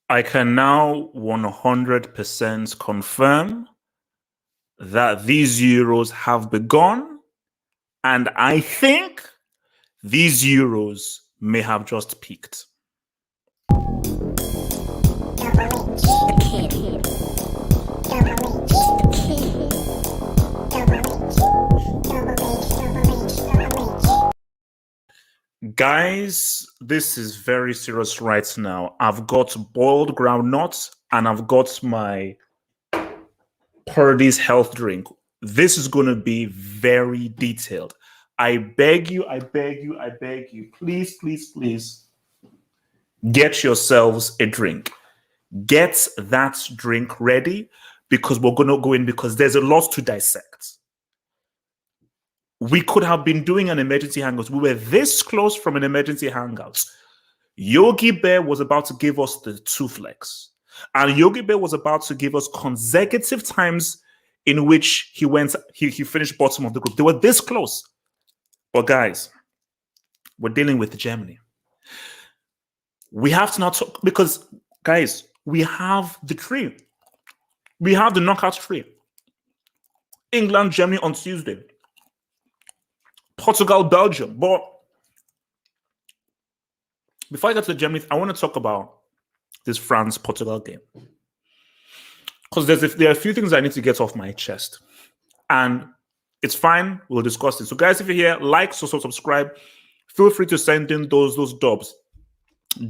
I can now 100% confirm that these Euros have begun, and I think these Euros may have just peaked. Guys, this is very serious right now. I've got boiled groundnuts and I've got my Purdy's health drink. This is going to be very detailed. I beg you, please, please, please get yourselves a drink. Get that drink ready because we're going to go in because there's a lot to dissect. We could have been doing an emergency hangout. We were this close from an emergency hangout. Yogi Bear was about to give us the two flex. And Yogi Bear was about to give us consecutive times in which he finished bottom of the group. They were this close. But guys, we're dealing with Germany. We have to now talk because, guys, we have the tree. We have the knockout tree. England, Germany on Tuesday. Portugal, Belgium. But before I get to the Germany, I want to talk about this France-Portugal game. Because there are a few things I need to get off my chest. And it's fine. We'll discuss it. So guys, if you're here, like, subscribe. Feel free to send in those dubs.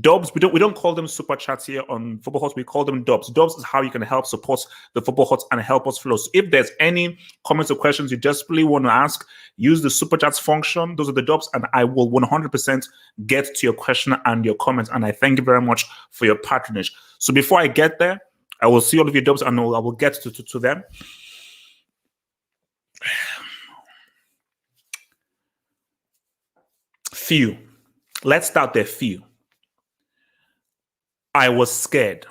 Dubs, we don't call them super chats here on Football Hot. We call them dubs. Dubs is how you can help support the Football Hot and help us flow. So if there's any comments or questions you desperately want to ask, use the super chats function. Those are the dubs, and I will 100% get to your question and your comments. And I thank you very much for your patronage. So before I get there, I will see all of your dubs and I will get to them. Few. Let's start there. Few. I was scared.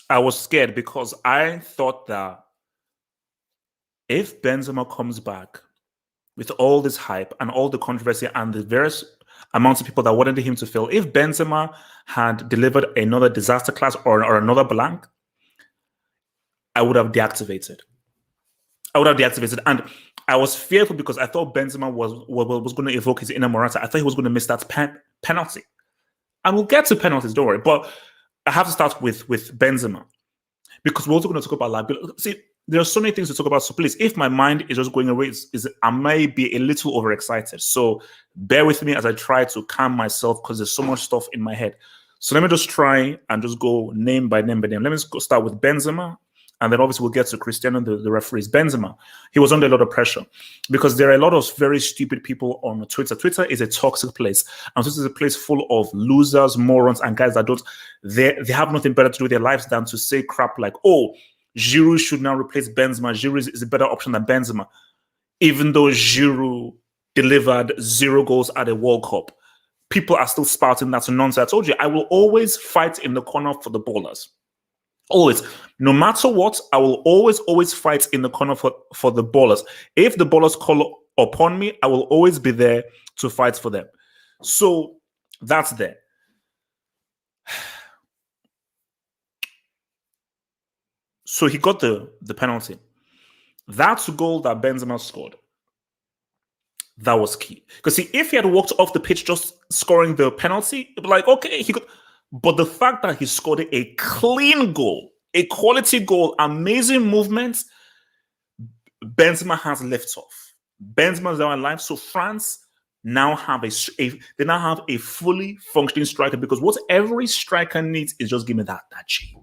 I was scared because I thought that if Benzema comes back with all this hype and all the controversy and the various amounts of people that wanted him to fail, if Benzema had delivered another disaster class or another blank, I would have deactivated. And I was fearful because I thought Benzema was going to evoke his inner Morata. I thought he was going to miss that penalty. And we'll get to penalties, don't worry. But I have to start with Benzema because we're also going to talk about liability. See, there are so many things to talk about. So please, if my mind is just going away, I may be a little overexcited. So bear with me as I try to calm myself because there's so much stuff in my head. So let me just try and just go name by name by name. Let me just start with Benzema. And then obviously we'll get to Cristiano, the referees. Benzema, he was under a lot of pressure because there are a lot of very stupid people on Twitter. Twitter is a toxic place. And Twitter is a place full of losers, morons, and guys that they have nothing better to do with their lives than to say crap like, oh, Giroud should now replace Benzema. Giroud is a better option than Benzema. Even though Giroud delivered 0 goals at a World Cup, people are still spouting that nonsense. I told you, I will always fight in the corner for the ballers. Always, no matter what, I will always fight in the corner for the ballers. If the ballers call upon me, I will always be there to fight for them. So that's there. So he got the penalty. That's the goal that Benzema scored. That was key. Because see, if he had walked off the pitch just scoring the penalty, it'd be like, okay, he could. But the fact that he scored a clean goal, a quality goal, amazing movements, Benzema has left off. Benzema is now alive. So France now have a fully functioning striker because what every striker needs is just give me that G.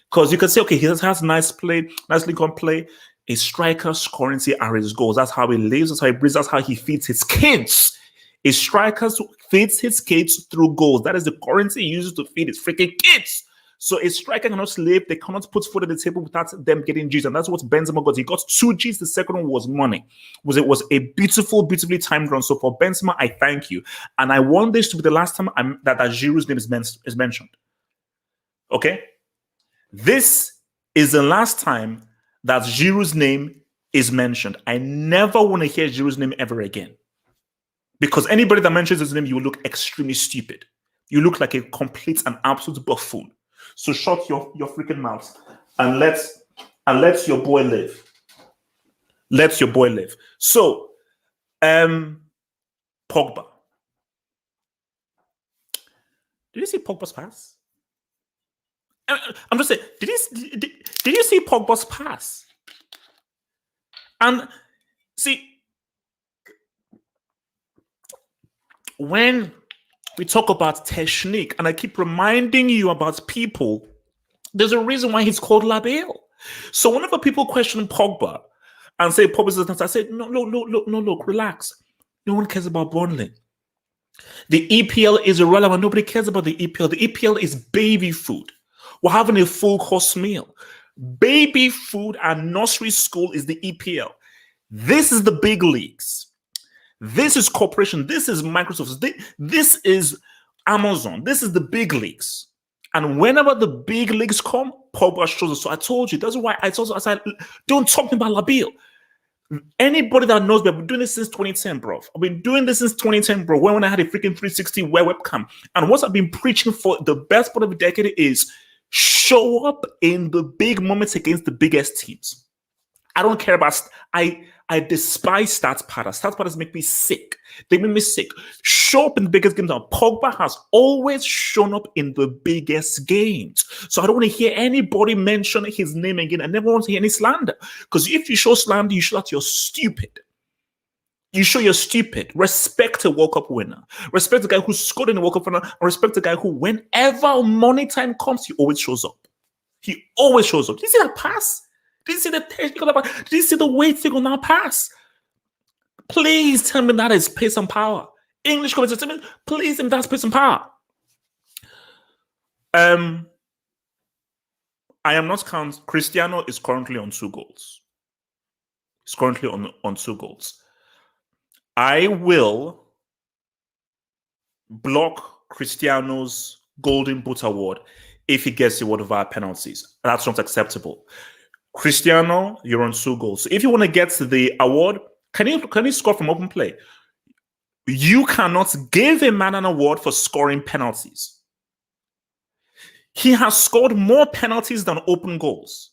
Because you can say, okay, he has nice play, nicely gone play. A striker scoring are his goals. That's how he lives. That's how he breathes. That's how he feeds his kids. A striker feeds his kids through goals. That is the currency he uses to feed his freaking kids. So a striker cannot slave. They cannot put food on the table without them getting G's. And that's what Benzema got. He got 2 G's. The second one was money. It was a beautifully timed run. So for Benzema, I thank you. And I want this to be the last time that Giroud's name is mentioned. Okay? This is the last time that Giroud's name is mentioned. I never want to hear Giroud's name ever again. Because anybody that mentions his name, you will look extremely stupid. You look like a complete and absolute buffoon. So shut your freaking mouth and let your boy live. Let your boy live. So, Pogba. Did you see Pogba's pass? I'm just saying, did you see Pogba's pass? And see, when we talk about technique, and I keep reminding you about people, there's a reason why he's called Labile. So whenever people question Pogba and say Pogba's this, I say, no, look, relax. No one cares about Burnley. The EPL is irrelevant. Nobody cares about the EPL. The EPL is baby food. We're having a full course meal. Baby food and nursery school is the EPL. This is the big leagues. This is corporation. This is Microsoft. This is Amazon. This is the big leagues. And whenever the big leagues come, Pogba shows us. So I told you, that's why I told you, I said, don't talk about Labile. Anybody that knows me, I've been doing this since 2010, bro. I've been doing this since 2010, bro. When I had a freaking 360 webcam. And what I've been preaching for the best part of a decade is show up in the big moments against the biggest teams. I don't care about. I despise stats patterns. Stats patterns make me sick. They make me sick. Show up in the biggest games. And Pogba has always shown up in the biggest games. So I don't want to hear anybody mention his name again. I never want to hear any slander. Because if you show slander, you show that you're stupid. You show you're stupid. Respect a World Cup winner. Respect the guy who scored in the World Cup winner. Respect the guy who, whenever money time comes, he always shows up. He always shows up. Did you see that pass? Did you see the technical pass? Did you see the weight thing on that pass? Please tell me that is pace and power. English commentators, please tell me that's pace and power. I am not counting. Cristiano is currently on 2 goals. He's currently on 2 goals. I will block Cristiano's Golden Boot award if he gets the award via penalties. That's not acceptable. Cristiano, you're on 2 goals. So if you want to get the award, can you score from open play? You cannot give a man an award for scoring penalties. He has scored more penalties than open goals.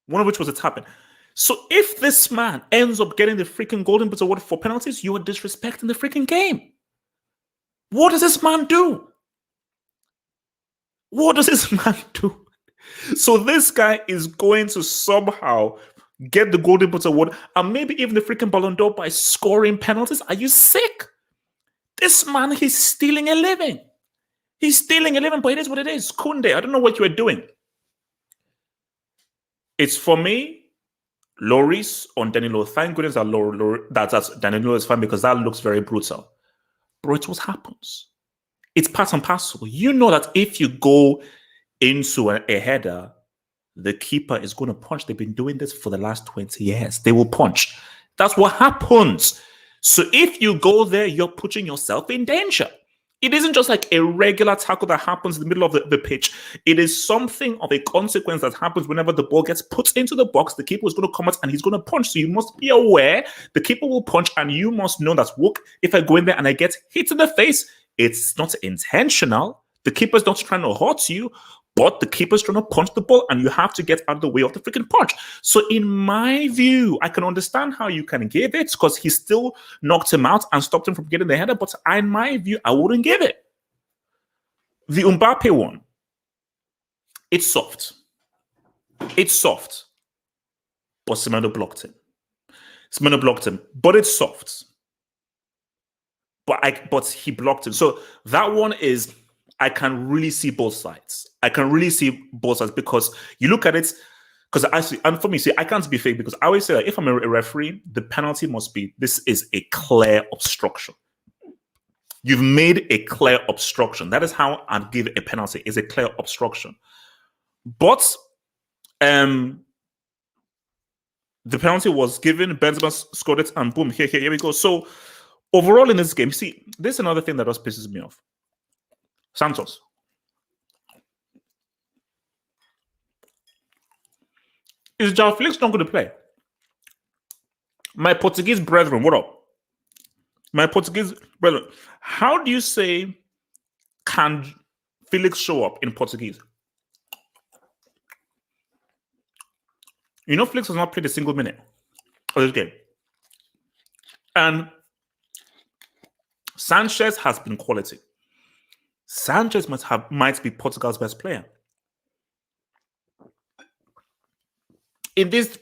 One of which was a tap-in. So if this man ends up getting the freaking Golden Boot award for penalties, you are disrespecting the freaking game. What does this man do? What does this man do? So this guy is going to somehow get the Golden Boot award and maybe even the freaking Ballon d'Or by scoring penalties. Are you sick? This man, he's stealing a living. He's stealing a living, but it is what it is. Kunde, I don't know what you are doing. It's for me, Lloris on Danilo. Thank goodness that that's Danilo is fine because that looks very brutal. Bro, it's what happens. It's part and parcel. You know that if you go into a header, the keeper is going to punch. They've been doing this for the last 20 years. They will punch. That's what happens. So if you go there, you're putting yourself in danger. It isn't just like a regular tackle that happens in the middle of the pitch. It is something of a consequence that happens whenever the ball gets put into the box. The keeper is going to come out and he's going to punch. So you must be aware the keeper will punch and you must know that, look, if I go in there and I get hit in the face, it's not intentional. The keeper's not trying to hurt you, but the keeper's trying to punch the ball and you have to get out of the way of the freaking punch. So in my view, I can understand how you can give it because he still knocked him out and stopped him from getting the header. But in my view, I wouldn't give it. The Mbappe one, it's soft. It's soft. But Semedo blocked him. Semedo blocked him, but it's soft. But he blocked him. So that one is, I can really see both sides. I can really see both sides because you look at it, because I see, and for me, see, I can't be fake because I always say that if I'm a referee, the penalty must be, this is a clear obstruction. You've made a clear obstruction. That is how I'd give a penalty, is a clear obstruction. But the penalty was given, Benzema scored it, and boom, here we go. So overall in this game, see, this is another thing that just pisses me off. Santos. Is João Felix not going to play? My Portuguese brethren, what up? My Portuguese brethren, how do you say can Felix show up in Portuguese? You know, Felix has not played a single minute of this game. And Sanchez has been quality. Sanchez might be Portugal's best player. In these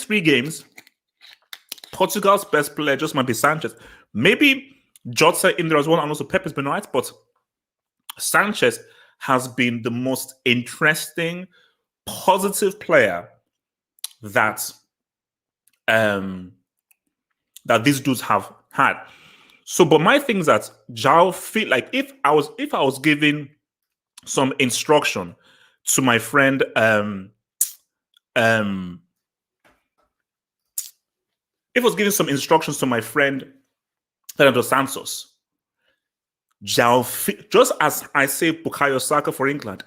3 games, Portugal's best player just might be Sanchez. Maybe Jota in there as well, and also Pepe's been right, but Sanchez has been the most interesting, positive player that that these dudes have had. So, but my thing is that Jao feel like if I was giving some instruction to my friend if I was giving some instructions to my friend Fernando Santos, just as I say Bukayo Saka for England,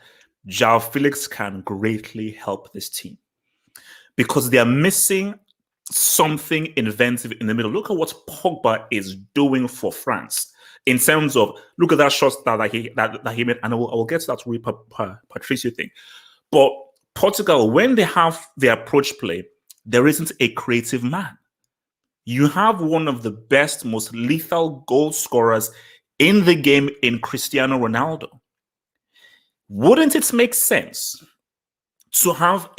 João Felix can greatly help this team because they are missing something inventive in the middle. Look at what Pogba is doing for France in terms of, look at that shot that he made, and I will get to that Rui Patricio thing. But Portugal, when they have their approach play, there isn't a creative man. You have one of the best, most lethal goal scorers in the game in Cristiano Ronaldo. Wouldn't it make sense to have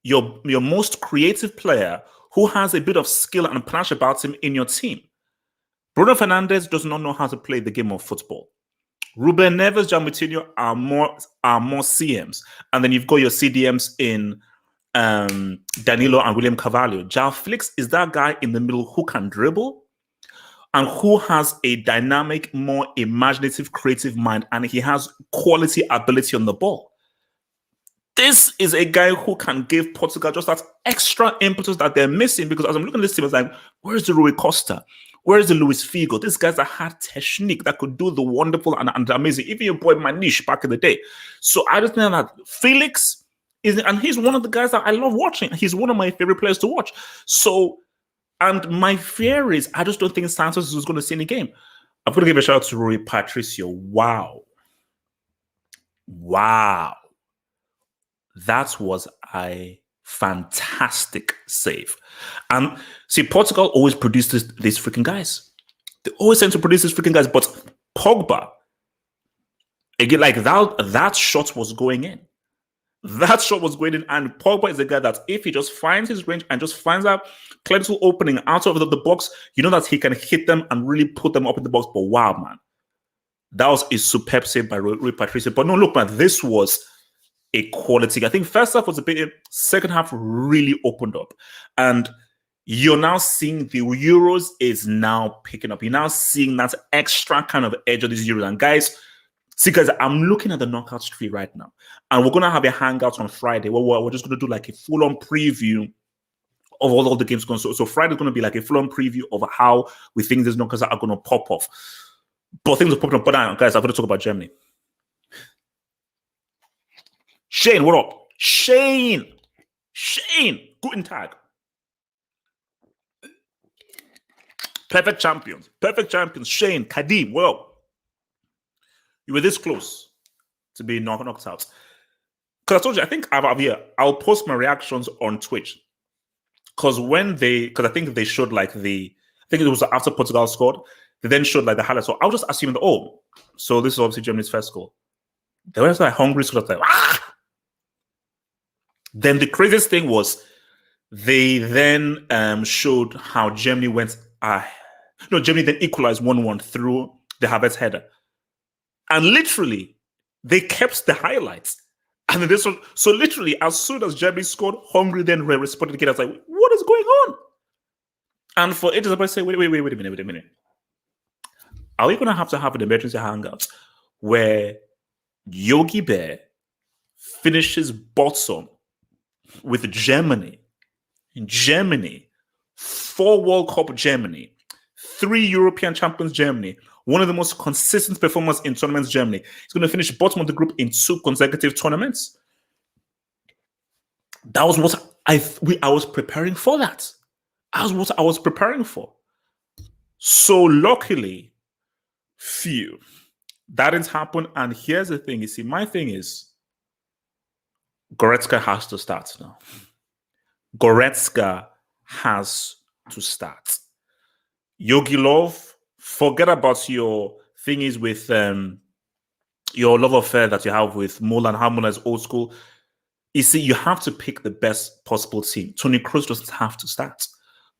your most creative player who has a bit of skill and panache about him in your team? Bruno Fernandes does not know how to play the game of football. Ruben Neves, João Moutinho are more CMs, and then you've got your CDMs in Danilo and William Carvalho. João Felix is that guy in the middle who can dribble and who has a dynamic, more imaginative, creative mind, and he has quality ability on the ball. This is a guy who can give Portugal just that extra impetus that they're missing, because as I'm looking at this team, it's like, where's the Rui Costa? Where's the Luis Figo? These guys that had technique that could do the wonderful and amazing. Even your boy Manish back in the day. So I just think that Felix and he's one of the guys that I love watching. He's one of my favorite players to watch. So, and my fear is, I just don't think Santos is going to see any game. I'm going to give a shout out to Rui Patricio. Wow. That was a fantastic save. And see, Portugal always produces these freaking guys. They always tend to produce these freaking guys. But Pogba, again, like that shot was going in. That shot was going in, and Pogba is a guy that if he just finds his range and just finds out clear little opening out of the box, you know that he can hit them and really put them up in the box. But wow, man, that was a superb save by Rui Patricio. But no, look, man, this was a quality. I think first half was a bit, second half really opened up, and you're now seeing the Euros is now picking up. You're now seeing that extra kind of edge of these Euros, and guys. See, guys, I'm looking at the knockout tree right now, and we're going to have a hangout on Friday where we're just going to do like a full-on preview of all the games going. So Friday's going to be like a full-on preview of how we think these knockouts are going to pop off. But things are popping up. But now, guys, I'm going to talk about Germany. Shane, what up? Shane, guten Tag. Perfect champions. Shane, Kadim, what up? You were this close to being knocked out. Because I told you, I think I'll post my reactions on Twitch. Because I think they showed I think it was after Portugal scored, they then showed like the highlights. So I was just assuming that, so this is obviously Germany's first goal. They were like Hungary scored, like, ah! Then the craziest thing was they then showed how Germany went, Germany then equalized 1-1 through the Havertz header. And literally, they kept the highlights. And then so literally, as soon as Germany scored, Hungary then responded again. I was like, what is going on? And for it, I say, wait a minute. Are we going to have an emergency hangout where Yogi Bear finishes bottom with Germany? In Germany, 4 World Cup Germany, 3 European champions Germany, one of the most consistent performers in tournaments, Germany. He's going to finish bottom of the group in 2 consecutive tournaments. That was what I was preparing for. That was what I was preparing for. So luckily, That didn't happen. And here's the thing. You see, my thing is Goretzka has to start now. Goretzka has to start. Yogi Love, forget about your thingies with your love affair that you have with Muller and how Muller is old school. You see, you have to pick the best possible team. Toni Kroos doesn't have to start.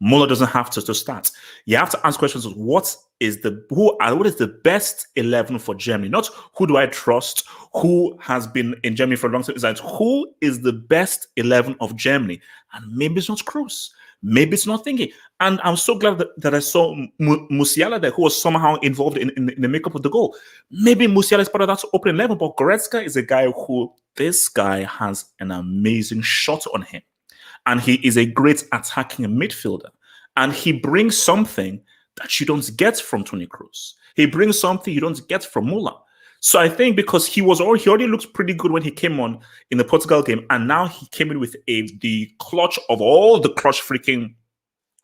Muller doesn't have to start. You have to ask questions of what is the best 11 for Germany? Not who do I trust, who has been in Germany for a long time. It's like who is the best 11 of Germany? And maybe it's not Kroos. Maybe it's not thinking. And I'm so glad that I saw Musiala there, who was somehow involved in the makeup of the goal. Maybe Musiala is part of that opening 11, but Goretzka is a guy this guy has an amazing shot on him. And he is a great attacking midfielder. And he brings something that you don't get from Toni Kroos. He brings something you don't get from Muller. So I think because he already looked pretty good when he came on in the Portugal game, and now he came in with the clutch of all the clutch freaking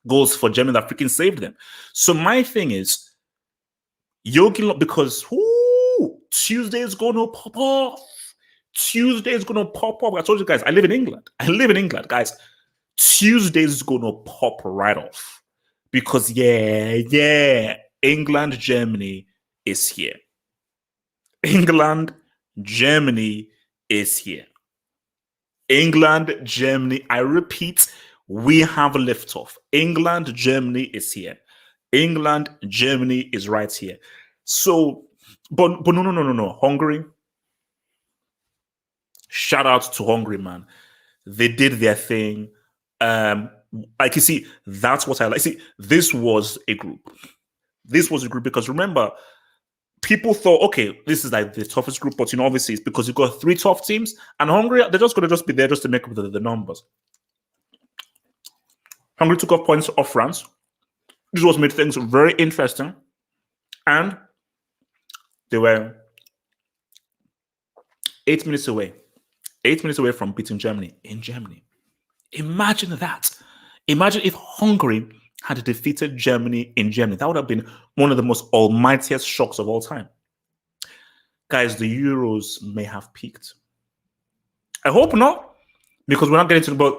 goals for Germany that freaking saved them. So my thing is, because Tuesday is going to pop off. Tuesday is going to pop up. I told you guys, I live in England. Guys. Tuesday is going to pop right off. Because, England, Germany is here. England, Germany is here. England, Germany, I repeat, we have a liftoff. England, Germany is here. England, Germany is right here. So, but no. Hungary, shout out to Hungary, man. They did their thing. Like you see, that's what I like. See, this was a group. Because remember, people thought, okay, this is like the toughest group, but obviously it's because you've got 3 tough teams, and Hungary, they're just going to be there just to make up the numbers. Hungary took off points off France. This was made things very interesting, and they were 8 minutes away. 8 minutes away from beating Germany in Germany. Imagine that. Imagine if Hungary had defeated Germany in Germany. That would have been one of the most almightiest shocks of all time. Guys, the Euros may have peaked. I hope not, because we're not getting to the but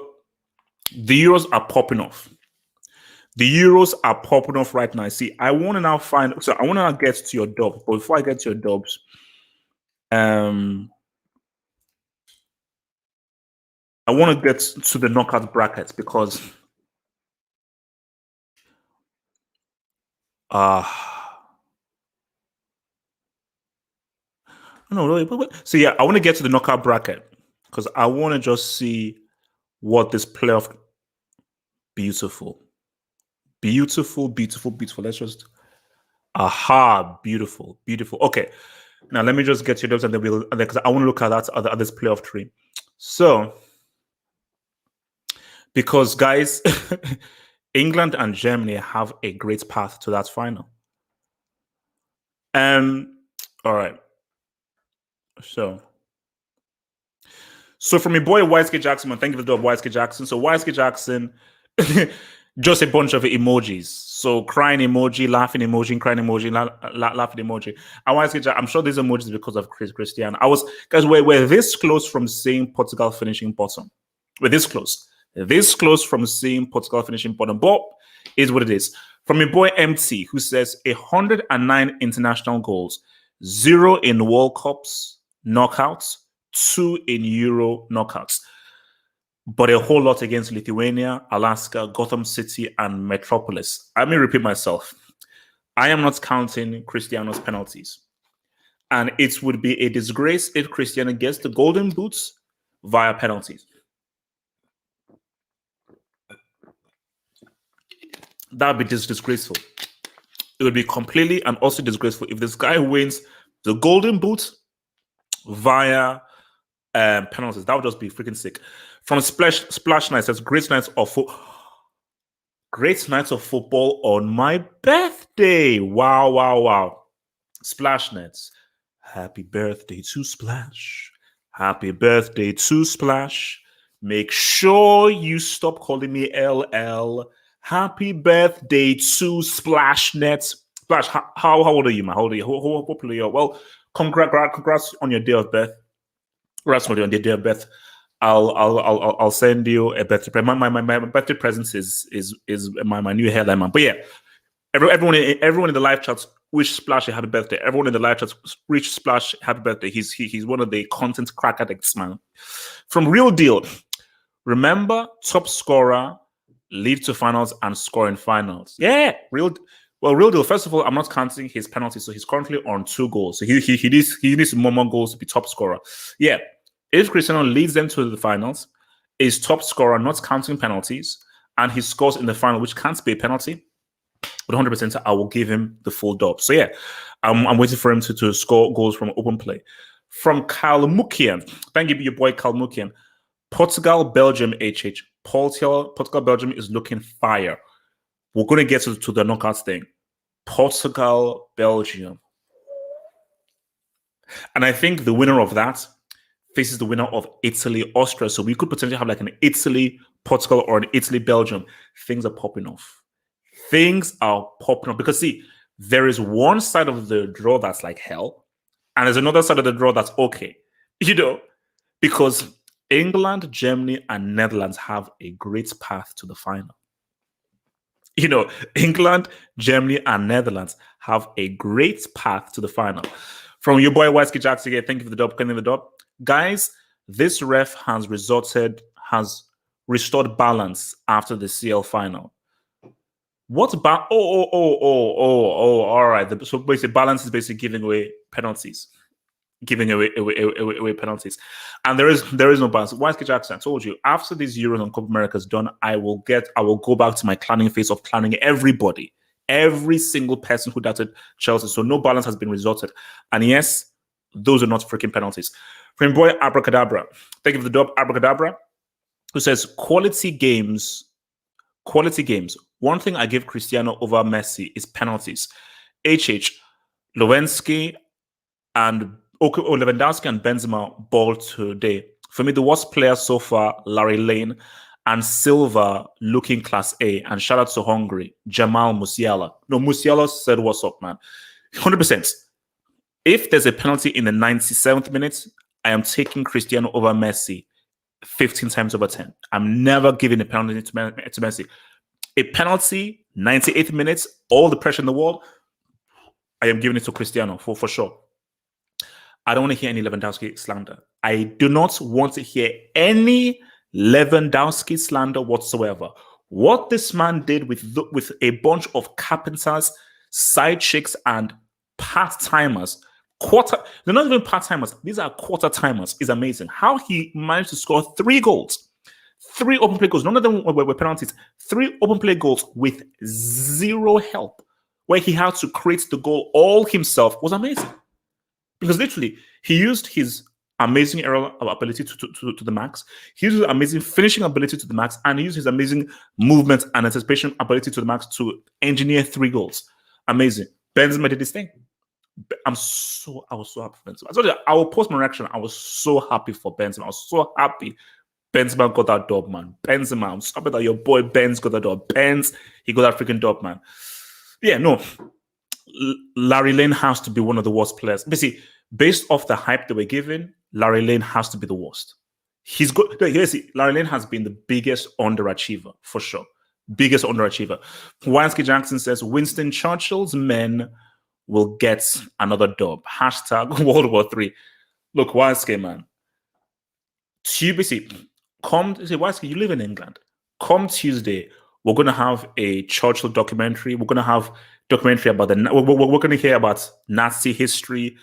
the Euros are popping off. The Euros are popping off right now. See, I want to now get to your dubs, but before I get to your dubs, I want to get to the knockout brackets because wait. So yeah, I want to get to the knockout bracket because I want to just see what this playoff beautiful. Let's just beautiful. Okay, now let me just get your dubs and then because I want to look at that at this playoff tree. So because guys, England and Germany have a great path to that final. All right. So from my boy YSK Jackson, thank you for the dub, YSK Jackson. So YSK Jackson, just a bunch of emojis. So crying emoji, laughing emoji, crying emoji, laughing emoji. And YSK Jackson, I'm sure these emojis because of Cristiano. We're this close from seeing Portugal finishing bottom. We're this close from seeing Portugal finishing bottom. But is what it is. From my boy MT, who says 109 international goals, 0 in World Cups knockouts, 2 in Euro knockouts, but a whole lot against Lithuania, Alaska, Gotham City, and Metropolis. Let me repeat myself. I am not counting Cristiano's penalties. And it would be a disgrace if Cristiano gets the golden boots via penalties. That would be disgraceful. It would be completely and also disgraceful if this guy wins the golden boot via penalties. That would just be freaking sick. From Splash Night says, great nights of football on my birthday. Wow. Splash Nets. Happy birthday to Splash. Happy birthday to Splash. Make sure you stop calling me LL. Happy birthday to Splash Nets. Splash, how old are you, man? How old are you? How popular are you? Well, Congrats on your day of birth. Congrats on your day of birth. I'll send you a birthday present. My birthday present is my new hairline, man. But yeah, everyone in the live chat wish Splash a happy birthday. Everyone in the live chat wish Splash happy birthday. He's one of the content crack addicts, man. From Real Deal, remember top scorer, lead to finals and score in finals. Yeah, Real Deal. First of all, I'm not counting his penalties, so he's currently on 2 goals. So he needs more goals to be top scorer. Yeah. If Cristiano leads them to the finals, is top scorer, not counting penalties, and he scores in the final, which can't be a penalty, but 100% I will give him the full dub. So yeah, I'm waiting for him to score goals from open play. From Kalmukian, thank you, your boy Kalmukian. Portugal, Belgium, HH. Portugal, Belgium is looking fire. We're going to get to the knockouts thing. Portugal, Belgium. And I think the winner of that faces the winner of Italy, Austria. So we could potentially have like an Italy, Portugal, or an Italy, Belgium. Things are popping off. Things are popping off. Because see, there is one side of the draw that's like hell, and there's another side of the draw that's okay. You know, because England, Germany, and Netherlands have a great path to the final. You know, England, Germany, and Netherlands have a great path to the final. From your boy Wisky Jackson again, thank you for the dub, cleaning the dub. Guys, this ref has restored balance after the CL final. What about all right. So basically, balance is basically giving away penalties. Giving away penalties. And there is no balance. Wisky Jackson, I told you, after these Euros and Copa America is done, I will go back to my clanning phase of clanning everybody. Every single person who doubted Chelsea. So no balance has been resorted. And yes, those are not freaking penalties. From boy Abracadabra. Thank you for the dub, Abracadabra, who says quality games. One thing I give Cristiano over Messi is penalties. Lewandowski and Benzema ball today. For me, the worst player so far, Larry Lane, and Silva looking class A. And shout out to Hungary, Jamal Musiala. No, Musiala said, what's up, man? 100%. If there's a penalty in the 97th minute, I am taking Cristiano over Messi 15 times over 10. I'm never giving a penalty to Messi. A penalty, 98th minutes, all the pressure in the world, I am giving it to Cristiano for sure. I don't want to hear any Lewandowski slander. I do not want to hear any Lewandowski slander whatsoever. What this man did with a bunch of carpenters, side chicks, and part-timers, they're not even part-timers, these are quarter-timers, is amazing. How he managed to score 3 goals, 3 open play goals, none of them were penalties, 3 open play goals with 0 help, where he had to create the goal all himself, was amazing. Because literally, he used his amazing aerial ability to the max. He used his amazing finishing ability to the max, and he used his amazing movement and anticipation ability to the max to engineer 3 goals. Amazing. Benzema did this thing. I was so happy for Benzema. I told you, I will post my reaction. I was so happy for Benzema. I was so happy Benzema got that dub, man. Benzema, I'm so happy that your boy Benz got that dub. Benz, he got that freaking dub, man. Yeah, no. Larry Lane has to be one of the worst players. Basically, based off the hype that we're given, Larry Lane has to be the worst. He's good. Larry Lane has been the biggest underachiever, for sure. Biggest underachiever. Winsky Jackson says, Winston Churchill's men will get another dub. Hashtag World War III. Look, Winsky, man. Winsky, you live in England. Come Tuesday, we're going to have a Churchill documentary. We're going to have documentary about we're going to hear about Nazi history,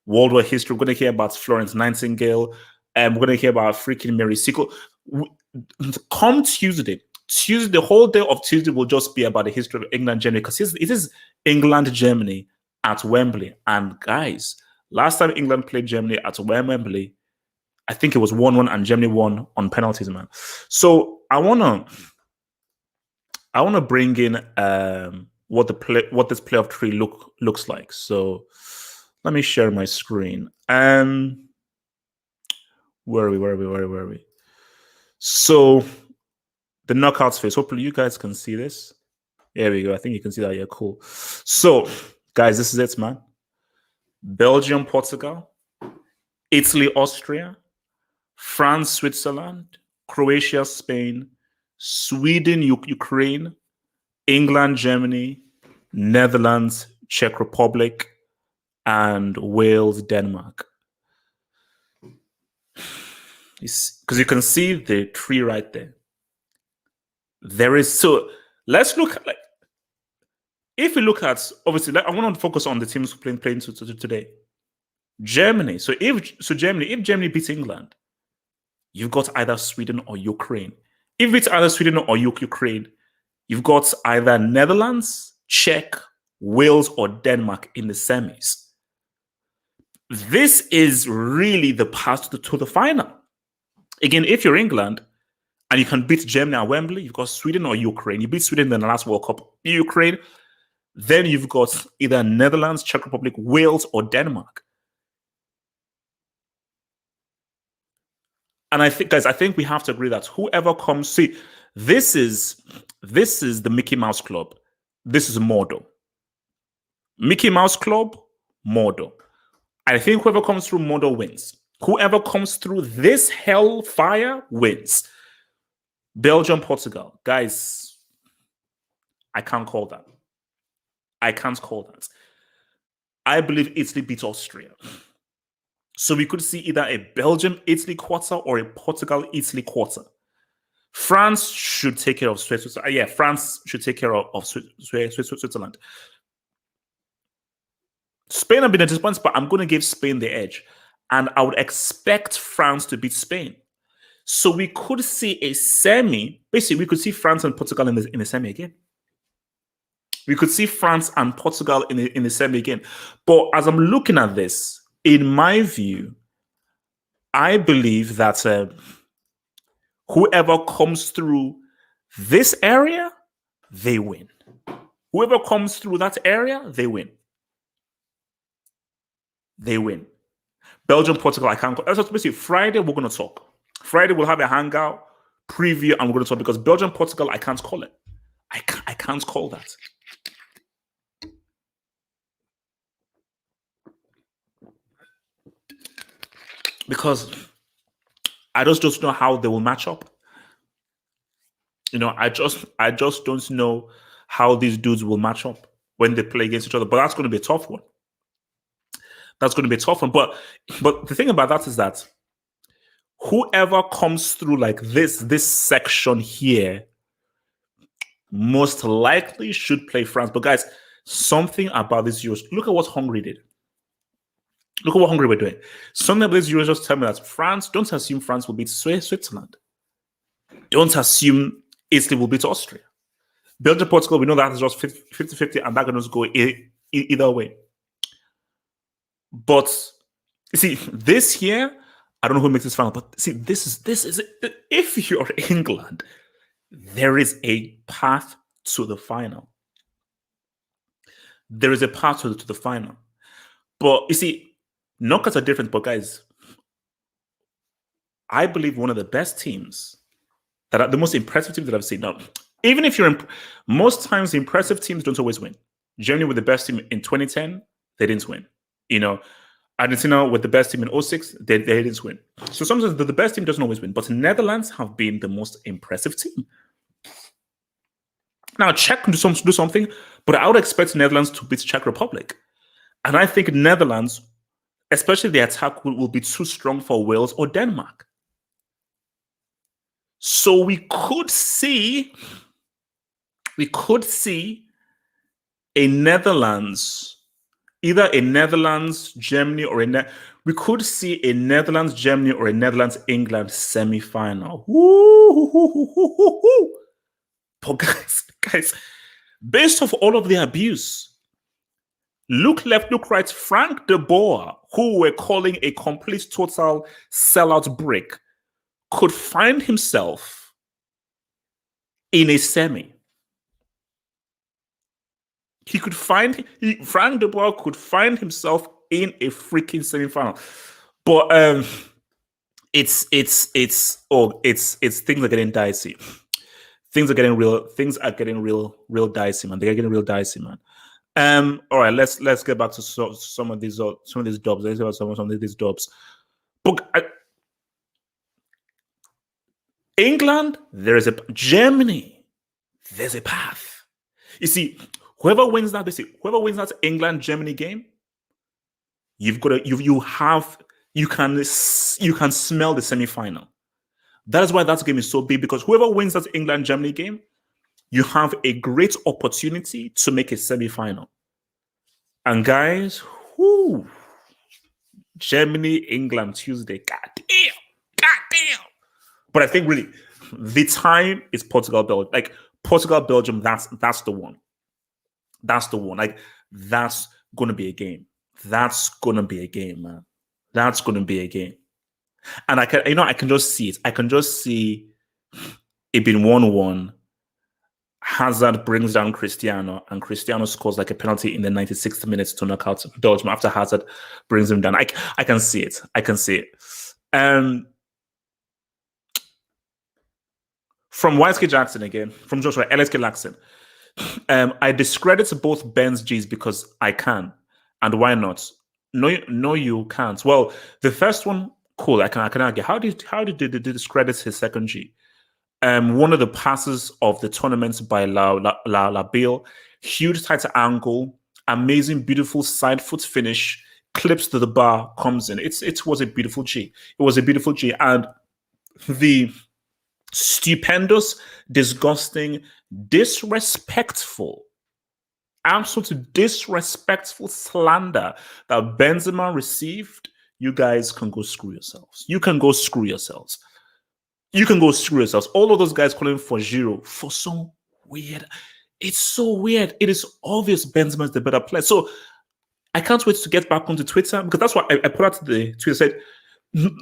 World War history. We're going to hear about Florence Nightingale, and we're going to hear about freaking Mary Seacole. Come Tuesday, the whole day of Tuesday will just be about the history of England, Germany, because it is England, Germany at Wembley. And guys, last time England played Germany at Wembley, I think it was 1-1, and Germany won on penalties, man. So I wanna bring in what this playoff tree looks like. So let me share my screen. Where are we? So the knockouts phase. Hopefully you guys can see this. There we go. I think you can see that. Yeah, cool. So guys, this is it, man. Belgium, Portugal, Italy, Austria, France, Switzerland, Croatia, Spain, Sweden, Ukraine, England, Germany, Netherlands, Czech Republic, and Wales, Denmark. Because you can see the tree right there. So let's look at, like, if we look at, obviously, I want to focus on the teams playing today. Germany. So if Germany beats England, you've got either Sweden or Ukraine. If it's either Sweden or Ukraine, you've got either Netherlands, Czech, Wales, or Denmark in the semis. This is really the path to the final. Again, if you're England and you can beat Germany at Wembley, you've got Sweden or Ukraine. You beat Sweden in the last World Cup, Ukraine. Then you've got either Netherlands, Czech Republic, Wales, or Denmark. And I think we have to agree that whoever comes, this is the Mickey Mouse Club. This is Mordor. Mickey Mouse Club, Mordor. I think whoever comes through Mordor wins. Whoever comes through this hellfire wins. Belgium, Portugal. Guys, I can't call that. I can't call that. I believe Italy beats Austria. So we could see either a Belgium-Italy quarter or a Portugal-Italy quarter. France should take care of Switzerland. Yeah, France should take care of Switzerland. Spain have been a disappointment, but I'm going to give Spain the edge. And I would expect France to beat Spain. So we could see a semi. Basically, we could see France and Portugal in the semi again. We could see France and Portugal in the semi again. But as I'm looking at this, in my view, I believe that whoever comes through this area, they win. Whoever comes through that area, they win. They win. Belgium, Portugal, I can't. Basically, Friday, we're going to talk. Friday, we'll have a hangout, preview, and we're going to talk, because Belgium, Portugal, I can't call it. I can't call that. Because I just don't know how they will match up. I just don't know how these dudes will match up when they play against each other. But that's going to be a tough one. That's going to be a tough one. But the thing about that is that whoever comes through like this section here most likely should play France. But guys, something about this Euros. Look at what Hungary did. Look at what Hungary were doing. Something about this Euros just tell me that France, don't assume France will beat Switzerland. Don't assume Italy will beat Austria. Belgium, Portugal, we know that is just 50-50, and that can just go either way. But you see, this year, I don't know who makes this final, but see, this is if you're England, there is a path to the final. There is a path to the final. But you see, knockouts are different, but guys, I believe one of the best teams, that are the most impressive teams that I've seen. Now, even if you're most times the impressive teams don't always win. Germany were the best team in 2010, they didn't win. Argentina with the best team in 06, they didn't win. So sometimes the best team doesn't always win, but Netherlands have been the most impressive team. Now, Czech can do something, but I would expect Netherlands to beat Czech Republic. And I think Netherlands, especially the attack, will be too strong for Wales or Denmark. So we could see a Netherlands, either a Netherlands, Germany, or we could see a Netherlands, Germany, or a Netherlands, England semi-final. But guys, based off all of the abuse, look left, look right, Frank de Boer, who we're calling a complete total sellout brick, could find himself in a semi. Frank de Boer could find himself in a freaking semi-final. But it's things are getting dicey. Things are getting real dicey, man. They're getting real dicey, man. All right, let's get back to some of these dubs. Let's get back to some of these dubs. But England, there is a Germany, there's a path. You see, whoever wins that England Germany game, you've got to you can smell the semi-final. That is why that game is so big, because whoever wins that England Germany game, you have a great opportunity to make a semi-final. And guys, Germany, England, Tuesday. God damn. But I think really the time is Portugal, Belgium. Like Portugal, Belgium, that's the one. That's the one. Like that's gonna be a game. That's gonna be a game, man. That's gonna be a game. And I can just see it. I can just see it being 1-1. Hazard brings down Cristiano, and Cristiano scores like a penalty in the 96th minute to knock out Belgium after Hazard brings him down. I can see it. I can see it. From YSK Jackson again, from Joshua, LSK Jackson. I discredit both Ben's G's because I can. And why not? No, you can't. Well, the first one, cool. I can argue. How did they discredit his second G? One of the passes of the tournament by La Bill, huge tight angle, amazing, beautiful side foot finish, clips to the bar, comes in. It was a beautiful G. It was a beautiful G. And the stupendous, disgusting, disrespectful, absolutely disrespectful slander that Benzema received, you guys can go screw yourselves. You can go screw yourselves. You can go screw yourselves. All of those guys calling for Giroud for some weird. It's so weird. It is obvious Benzema is the better player. So I can't wait to get back onto Twitter, because that's what I put out the Twitter. Said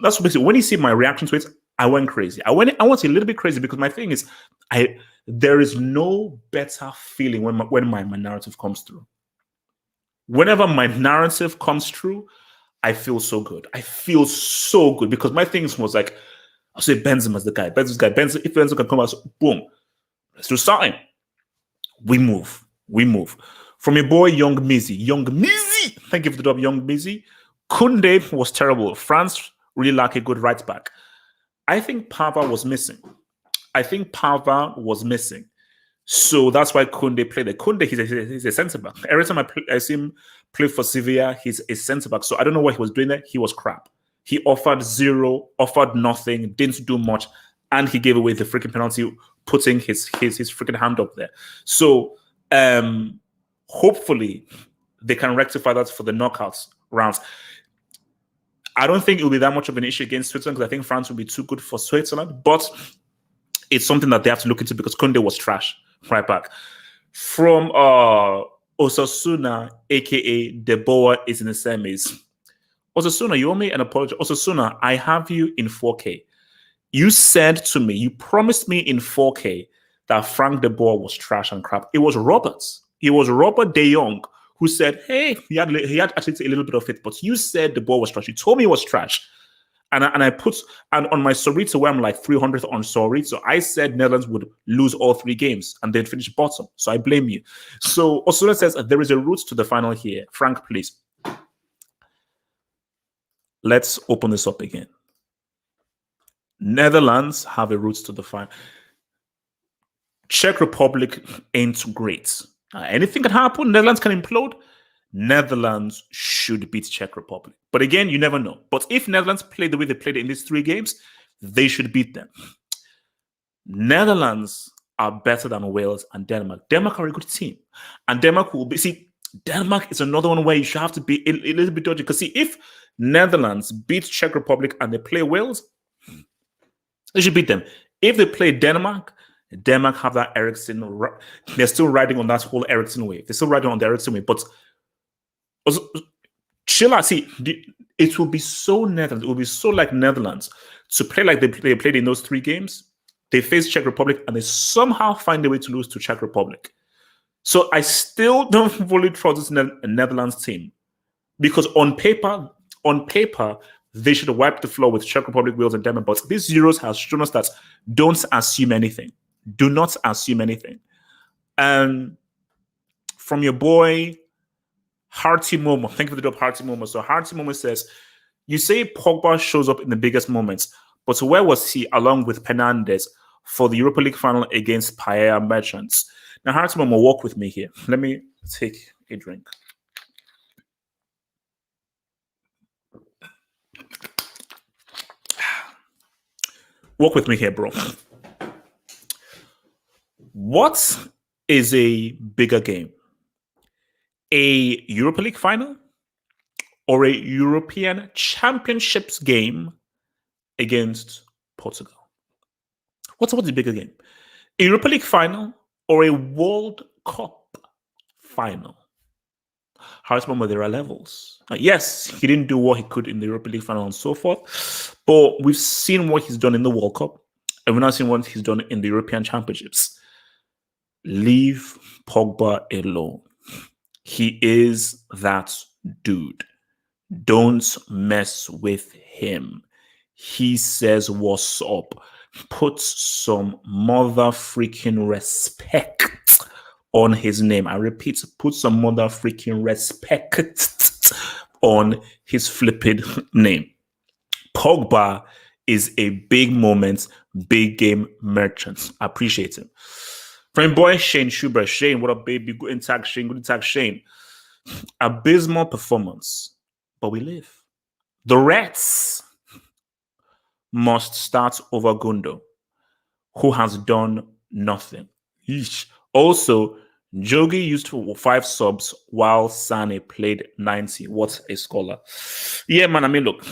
that's basically when you see my reaction to it, I went crazy. I went a little bit crazy, because my thing is, there is no better feeling when my narrative comes through. Whenever my narrative comes through, I feel so good. I feel so good, because my thing was like, I'll say Benzema's the guy. If Benzema can come out, boom, let's do something. We move. From your boy, Young Mizzy. Thank you for the dub, Young Mizzy. Koundé was terrible. France really lack a good right back. I think Pava was missing. So that's why Koundé played there. Koundé, he's a centre back. Every time I see him play for Sevilla, he's a centre back. So I don't know what he was doing there. He was crap. He offered zero, offered nothing, didn't do much, and he gave away the freaking penalty, putting his freaking hand up there. So hopefully they can rectify that for the knockouts rounds. I don't think it will be that much of an issue against Switzerland, because I think France will be too good for Switzerland, but it's something that they have to look into, because Koundé was trash right back. From Osasuna, aka Deboa, is in the semis. Osasuna, you owe me an apology. Osasuna, I have you in 4K. You said to me, you promised me in 4K that Frank de Boer was trash and crap. It was Roberts. It was Robert De Jong who said, hey, he had actually a little bit of it, but you said de Boer was trash. You told me it was trash. And I put, and on my Sorito, where I'm like 300th on Sorito, I said Netherlands would lose all 3 games and they'd finish bottom. So I blame you. So Osasuna says there is a route to the final here. Frank, please. Let's open this up again. Netherlands have a route to the final. Czech Republic ain't great. Anything can happen. Netherlands can implode. Netherlands should beat Czech Republic. But again, you never know. But if Netherlands play the way they played in these 3 games, they should beat them. Netherlands are better than Wales and Denmark. Denmark are a good team. And Denmark will be... See, Denmark is another one where you should have to be a little bit dodgy. Because see, if Netherlands beat Czech Republic and they play Wales, they should beat them. If they play Denmark have that Eriksen. They're still riding on that whole Eriksen wave. They're still riding on the Eriksen wave. But chill out. See, it will be so Netherlands. It will be so like Netherlands to play like they played in those 3 games. They face Czech Republic and they somehow find a way to lose to Czech Republic. So I still don't fully trust this Netherlands team, because on paper, they should have wiped the floor with Czech Republic, Wales, and Denmark. But this Euros has shown us that don't assume anything. Do not assume anything. And from your boy, Hearty Momo. Thank you for the job, Hearty Momo. So Hearty Momo says, you say Pogba shows up in the biggest moments, but where was he along with Penaldo for the Europa League final against Paella Merchants? Now, Hearty Momo, walk with me here. Let me take a drink. Walk with me here, bro. What is a bigger game? A Europa League final or a European Championships game against Portugal? What's the bigger game? A Europa League final or a World Cup final? However, there are levels. Yes, he didn't do what he could in the Europa League final and so forth, but we've seen what he's done in the World Cup, and we've not seen what he's done in the European Championships. Leave Pogba alone. He is that dude. Don't mess with him. He says what's up. Put some mother freaking respect on his name. I repeat, put some mother freaking respect on his flipping name. Pogba is a big moment, big game merchant. I appreciate him. Friend boy Shane Schubert. Shane, what up, baby? Good tag Shane. Good tag Shane. Abysmal performance, but we live. The Reds must start over Gundo, who has done nothing. Eesh. Also, Jogi used 5 subs while Sane played 90. What a scholar. Yeah, man, I mean, look,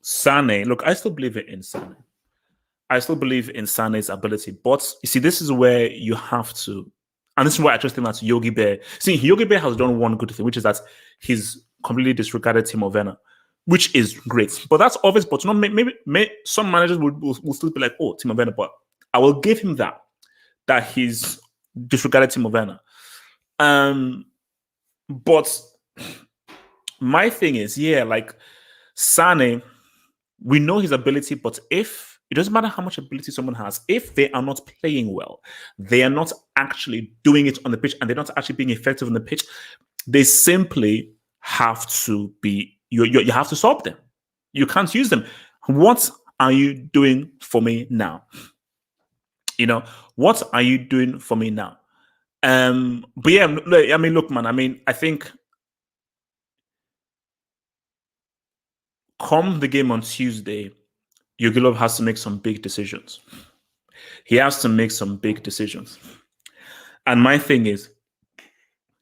Sane, look, I still believe in Sane. I still believe in Sane's ability. But you see, this is where you have to, and this is why I just think that Yogi Bear. See, Yogi Bear has done one good thing, which is that he's completely disregarded Timo Werner, which is great. But that's obvious. But you know, maybe some managers will still be like, oh, Timo Werner. But I will give him that he's disregarded Timo Werner. But my thing is, yeah, like Sane, we know his ability, but if it doesn't matter how much ability someone has, if they are not playing well, they are not actually doing it on the pitch, and they're not actually being effective on the pitch, they simply have to be, you have to stop them. You can't use them. What are you doing for me now? You know, what are you doing for me now? But yeah, I mean, look, man, I mean, I think come the game on Tuesday, Yugilov has to make some big decisions. He has to make some big decisions. And my thing is,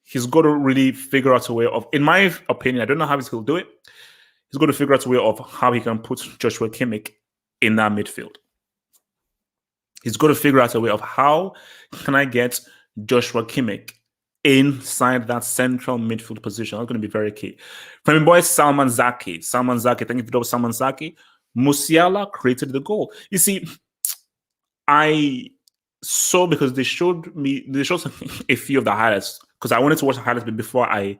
he's got to really figure out a way of, in my opinion, I don't know how he'll do it. He's got to figure out a way of how he can put Joshua Kimmich in that midfield. He's got to figure out a way of how can I get Joshua Kimmich inside that central midfield position. That's going to be very key. From my boy Salman Zaki, thank you for the Salman Zaki. Musiala created the goal. You see, I saw, because they showed a few of the highlights, because I wanted to watch the highlights before I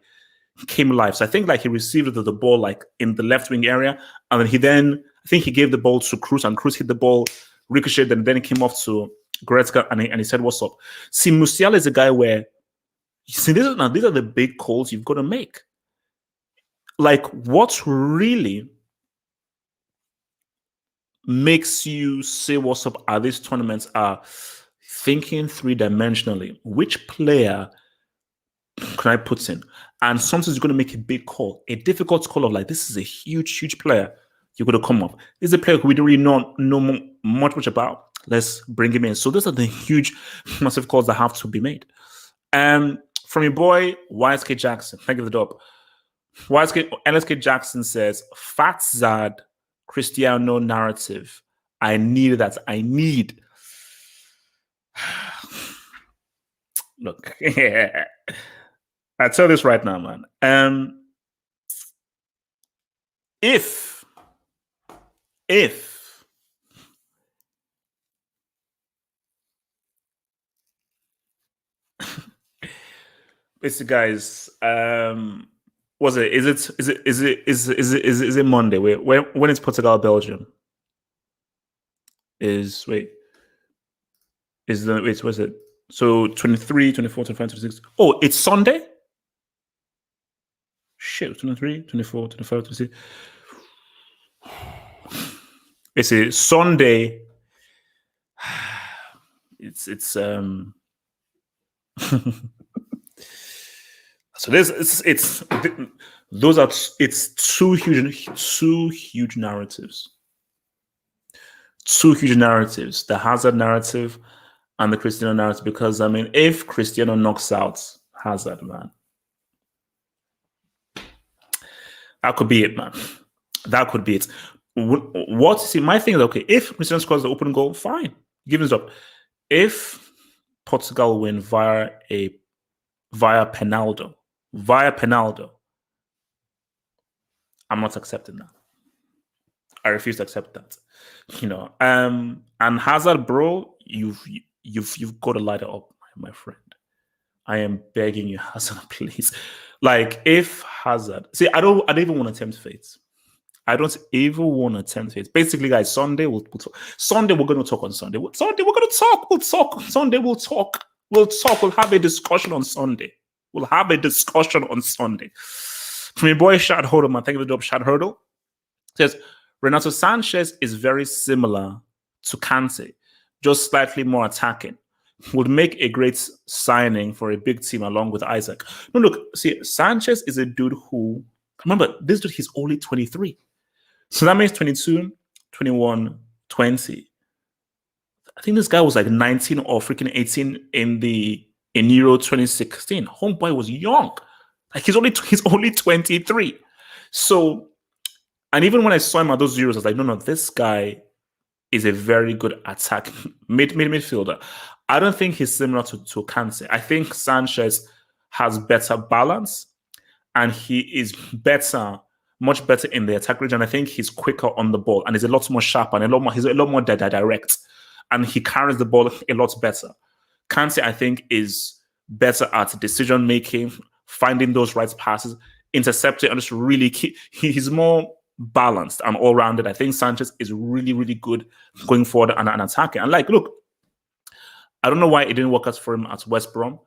came live. So I think like he received the ball like in the left wing area, and then I think he gave the ball to Cruz, and Cruz hit the ball, ricocheted, and then it came off to Goretzka, and he said, "What's up?" See, Musiala is a guy where, you see, these are the big calls you've got to make. Like, what really makes you say what's up at these tournaments are thinking 3-dimensionally. Which player can I put in? And sometimes you're going to make a big call, a difficult call of like, this is a huge, huge player you're going to come up. This is a player who we don't really know much about. Let's bring him in. So those are the huge, massive calls that have to be made. From your boy, YSK Jackson. Thank you for the dub. NSK Jackson says, Fatzad Cristiano narrative. I need that. I need. Look, I tell this right now, man. If basically, guys, was it? Is it Monday? When is Portugal Belgium? Was it? So 23, 24, 25, 26. Oh, it's Sunday? Shit, 23, 24, 25, 26. It's a Sunday. It's so this it's those are it's two huge narratives. Two huge narratives. The Hazard narrative and the Cristiano narrative. Because I mean, if Cristiano knocks out Hazard, man, that could be it, man. That could be it. What? See, my thing is, okay, if Cristiano scores the open goal, fine. Give this up. If Portugal win via Penaldo, I'm not accepting that. I refuse to accept that. And Hazard, bro, you've got to light it up, my friend. I am begging you, Hazard, please. Like, if Hazard, see, I don't even want to tempt fate. I don't even want to tempt fate. Basically, guys, Sunday we'll talk. Sunday we're going to talk on Sunday. Sunday we're going to talk. We'll talk. Sunday we'll talk. We'll talk. We'll have a discussion on Sunday. From your boy Shad Hurdle, man. Thank you for the job, Shad Hurdle. Says Renato Sanchez is very similar to Kante, just slightly more attacking. Would make a great signing for a big team along with Isaac. No, look, see, Sanchez is a dude who, remember, this dude, he's only 23. So that means 22, 21, 20. I think this guy was like 19 or freaking 18 in Euro 2016. Homeboy was young. Like he's only 23. So, and even when I saw him at those Euros, I was like, no, this guy is a very good attack midfielder. I don't think he's similar to Kante. I think Sanchez has better balance and he is much better in the attack region. I think he's quicker on the ball and he's a lot more sharp and he's a lot more direct, and he carries the ball a lot better. Kante, I think, is better at decision making, finding those right passes, intercepting, and just really he's more balanced and all rounded. I think Sanchez is really, really good going forward and attacking. And like, look, I don't know why it didn't work out for him at West Brom,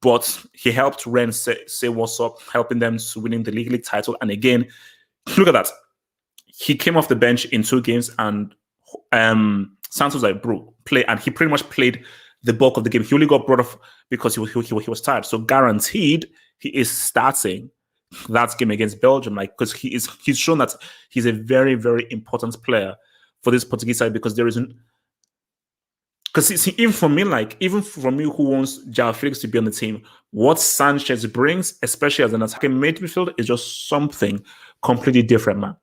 but he helped Rennes say what's up, helping them to winning the League title. And again, look at that. He came off the bench in 2 games, and Santos was like, bro, play. And he pretty much played the bulk of the game. He only got brought off because he was tired. So guaranteed he is starting that game against Belgium, like, because he's shown that he's a very, very important player for this Portuguese side, because there isn't. Because even for me who wants João Felix to be on the team, what Sanchez brings, especially as an attacking midfielder, is just something completely different, man.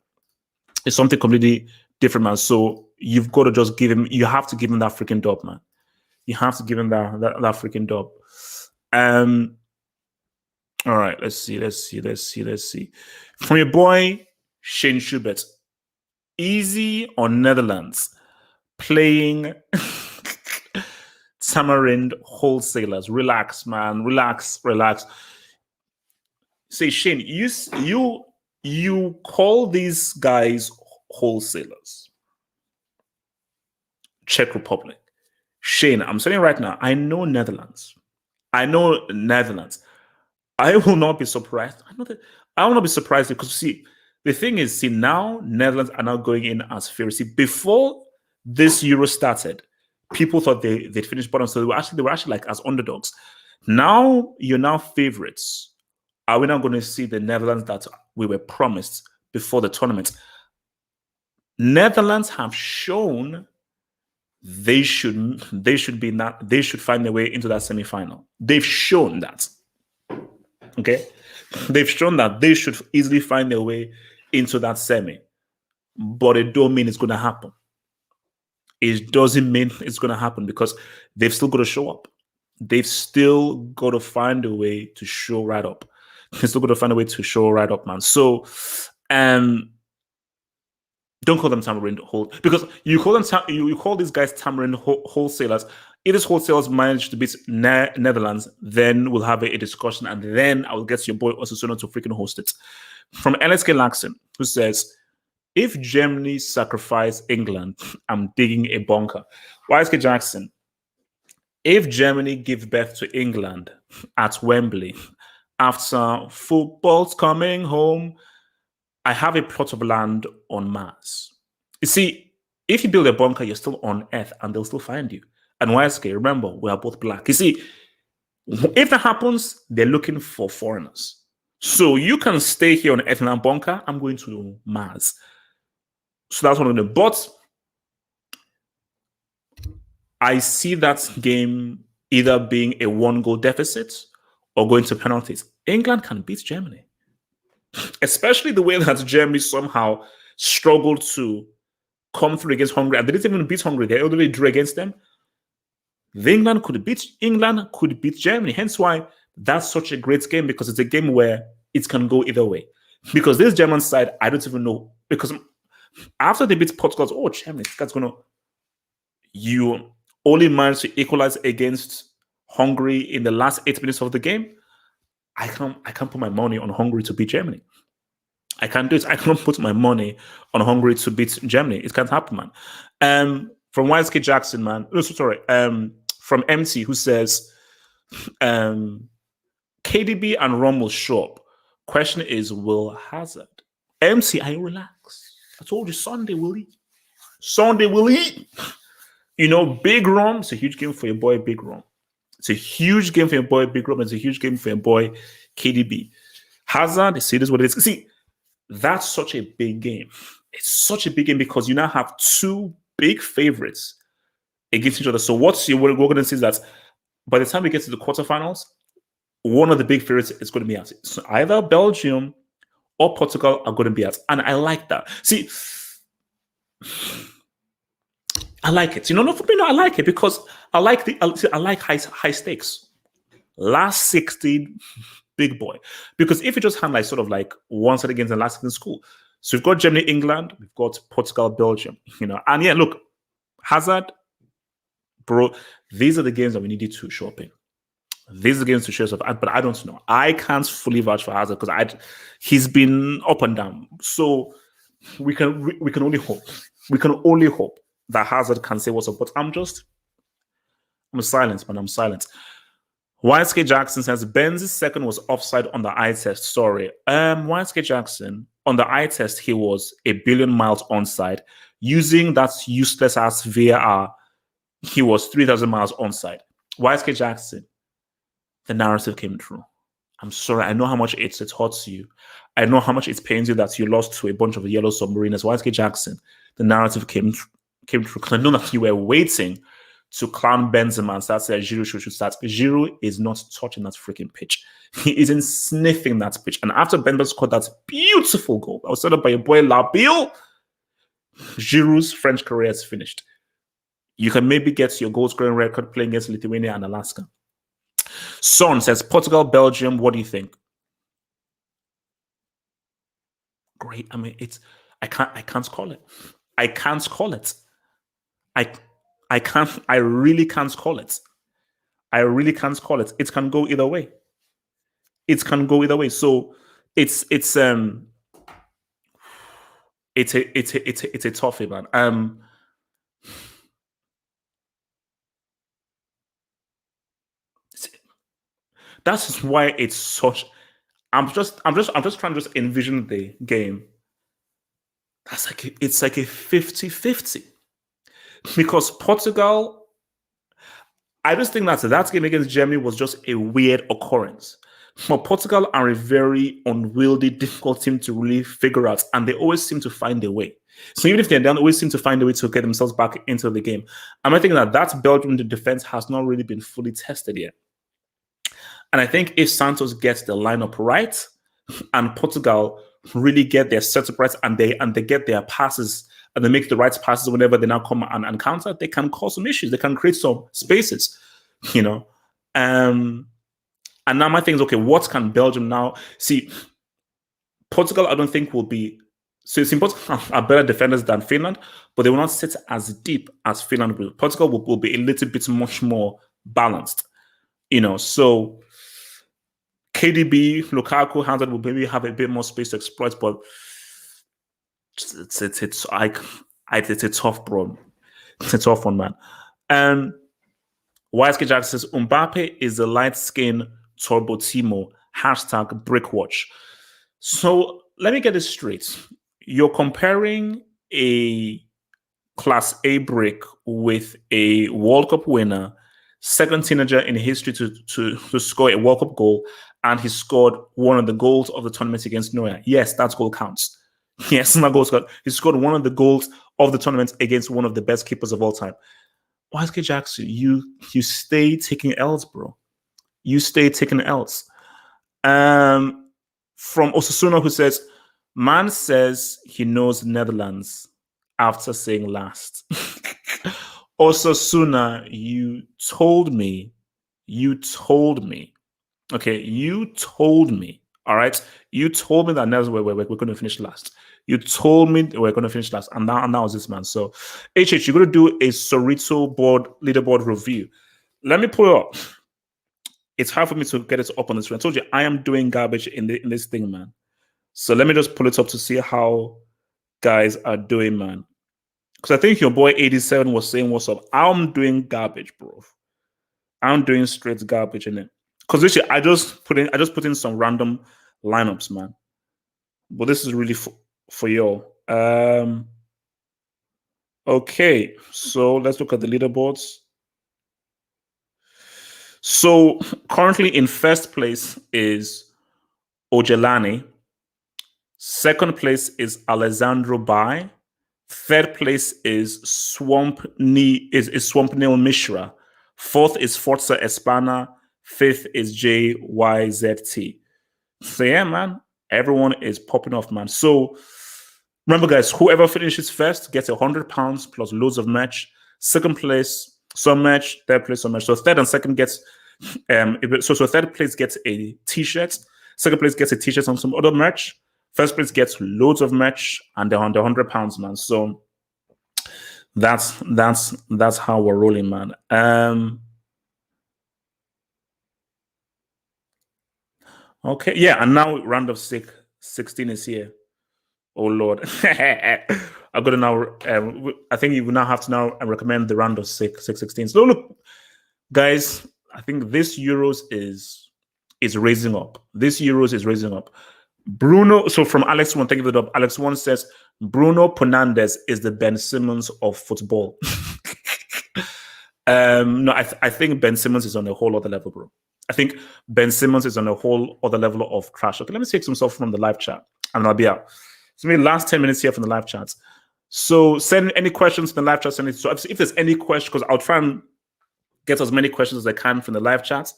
It's something completely different, man. So you've got to just give him. You have to give him that freaking dub, man. You have to give him that freaking dub. All right, let's see. From your boy Shane Schubert, easy on Netherlands playing Tamarind wholesalers. Relax, man. Relax. Say, Shane, you call these guys wholesalers. Czech Republic. Shane, I'm saying right now, I know Netherlands. I will not be surprised. I will not be surprised because, see, the thing is, now Netherlands are now going in as favorites. See, before this Euro started, people thought they'd finish bottom, so they were actually like as underdogs. Now you're now favorites. Are we now going to see the Netherlands that we were promised before the tournament? Netherlands have shown they should find their way into that semi-final. They've shown that. Okay, they've shown that they should easily find their way into that semi, but it don't mean it's going to happen. It doesn't mean it's going to happen because they've still got to show up. They've still got to find a way to show right up. They've still got to find a way to show right up, man. So, don't call them tamarind wholesale, because you call these guys tamarind wholesalers. If these wholesalers manage to beat Netherlands, then we'll have a discussion, and then I will get your boy Osasuna to freaking host it. From LSK Laxon, who says, if Germany sacrifice England, I'm digging a bunker. YSK Jackson, if Germany give birth to England at Wembley, After football's coming home, I have a plot of land on Mars. You see, if you build a bunker, you're still on Earth and they'll still find you. And YSK, remember, we are both black. You see, if that happens, they're looking for foreigners. So you can stay here on Earth in a bunker. I'm going to Mars. So that's one of the. But I see that game either being a 1-goal deficit or going to penalties. England can beat Germany, especially the way that Germany somehow struggled to come through against Hungary. And they didn't even beat Hungary. They only drew against them. England could beat Germany. Hence why that's such a great game, because it's a game where it can go either way. Because this German side, I don't even know. Because after they beat Portugal, oh, Germany, that's going to. You only managed to equalize against Hungary in the last 8 minutes of the game. I can't put my money on Hungary to beat Germany. I can't do it. I can't put my money on Hungary to beat Germany. It can't happen, man. From YSK Jackson, man. No, sorry. From MT, who says, KDB and Rom will show up. Question is, will Hazard? MC, I relax. I told you Sunday will eat. Sunday will eat. You know, Big Rom, it's a huge game for your boy Big Rom. It's a huge game for your boy Big Rom. It's a huge game for your boy KDB. Hazard, see, this is what it is. See, that's such a big game. It's such a big game because you now have two big favorites against each other. So what we're going to see is that by the time we get to the quarterfinals, one of the big favorites is going to be out. So either Belgium or Portugal are going to be out. And I like that. See, I like it. You know, not for me, no, I like it because I like high stakes. Last 16, big boy. Because if you just have like sort of like one side against the last in school. So we've got Germany, England, we've got Portugal, Belgium, you know. And yeah, look, Hazard, bro, these are the games that we needed to show up in. These are the games to show us up, but I don't know. I can't fully vouch for Hazard because he's been up and down. So we can only hope. We can only hope that Hazard can say what's up. But I'm silent, man. I'm silent. YSK Jackson says Benz's second was offside on the eye test. Sorry. YSK Jackson, on the eye test, he was a billion miles onside. Using that useless ass VAR, he was 3,000 miles onside. YSK Jackson, the narrative came true. I'm sorry. I know how much it hurts you. I know how much it pains you that you lost to a bunch of yellow submariners. YSK Jackson, the narrative came true. Because I know that you were waiting to clown Benzema and start saying Giroud should start. Giroud is not touching that freaking pitch. He isn't sniffing that pitch. And after Benzema scored that beautiful goal, that was set up by your boy Labille, Giroud's French career is finished. You can maybe get your goal scoring record playing against Lithuania and Alaska. Son says Portugal, Belgium. What do you think? Great. I mean, I can't call it. I can't call it. I really can't call it. I really can't call it. It can go either way. It can go either way. So it's a toughie, man. That's why it's such. I'm just trying to just envision the game. It's like a 50-50. Because Portugal, I just think that game against Germany was just a weird occurrence. But Portugal are a very unwieldy, difficult team to really figure out, and they always seem to find a way. So even if they're down, they always seem to find a way to get themselves back into the game. And I think that Belgium defense has not really been fully tested yet. And I think if Santos gets the lineup right, and Portugal really get their setup right, and they get their passes, and they make the right passes whenever they now come and counter, they can cause some issues. They can create some spaces, you know. And now my thing is, okay, what can Belgium now see? Portugal, I don't think will be. So it's Portugal are better defenders than Finland, but they will not sit as deep as Finland will. Portugal will be a little bit much more balanced, you know. So KDB, Lukaku, Hazard will maybe have a bit more space to exploit, but it's a tough bro. It's a tough one, man. YSK Jack says Mbappe is the light-skinned Turbo Timo. Hashtag Brickwatch. So let me get this straight. You're comparing a Class A brick with a World Cup winner, second teenager in history to score a World Cup goal, and he scored one of the goals of the tournament against Neuer. Yes, that goal counts. Yes, that goal scored. He scored one of the goals of the tournament against one of the best keepers of all time. YSK Jackson, you stay taking L's, bro. You stay taking L's. From Osasuna, who says, man says he knows Netherlands after saying last. Osasuna, you told me, okay, you told me, all right? You told me that Netherlands we're going to finish last. You told me we're going to finish last, and now is this man. So, HH, you're going to do a Sorito leaderboard review. Let me pull it up. It's hard for me to get it up on the screen. I told you I am doing garbage in this thing, man. So let me just pull it up to see how guys are doing, man. Because I think your boy 87 was saying what's up. I'm doing garbage, bro. I'm doing straight garbage in it. Because this year I just put in some random lineups, man. But this is really for y'all. Okay, so let's look at the leaderboards. So currently in first place is Ojelani. Second place is Alessandro Bai. Third place is Swampnil Mishra. Fourth is Forza Espana. Fifth is JYZT. So yeah, man, everyone is popping off, man. So remember, guys, whoever finishes first gets £100 plus loads of merch. Second place, some merch. Third place, some merch. So third and second gets so third place gets a t-shirt. Second place gets a t-shirt and some other merch. First place gets loads of merch and they're on the £100, man. So that's how we're rolling, man. Okay, yeah, and now round of 16 is here. Oh Lord, I've got to now. I think you will now have to now recommend the round of 16. So look, guys, I think this Euros is raising up. This Euros is raising up. Bruno, so from Alex One, thank you for the up. Alex One says Bruno Fernandes is the Ben Simmons of football. No, I think Ben Simmons is on a whole other level, bro. I think Ben Simmons is on a whole other level of crash. Okay, let me take some stuff from the live chat and I'll be out. So maybe last 10 minutes here from the live chats. So send any questions in the live chat. Send it. So if there's any question, because I'll try and get as many questions as I can from the live chats.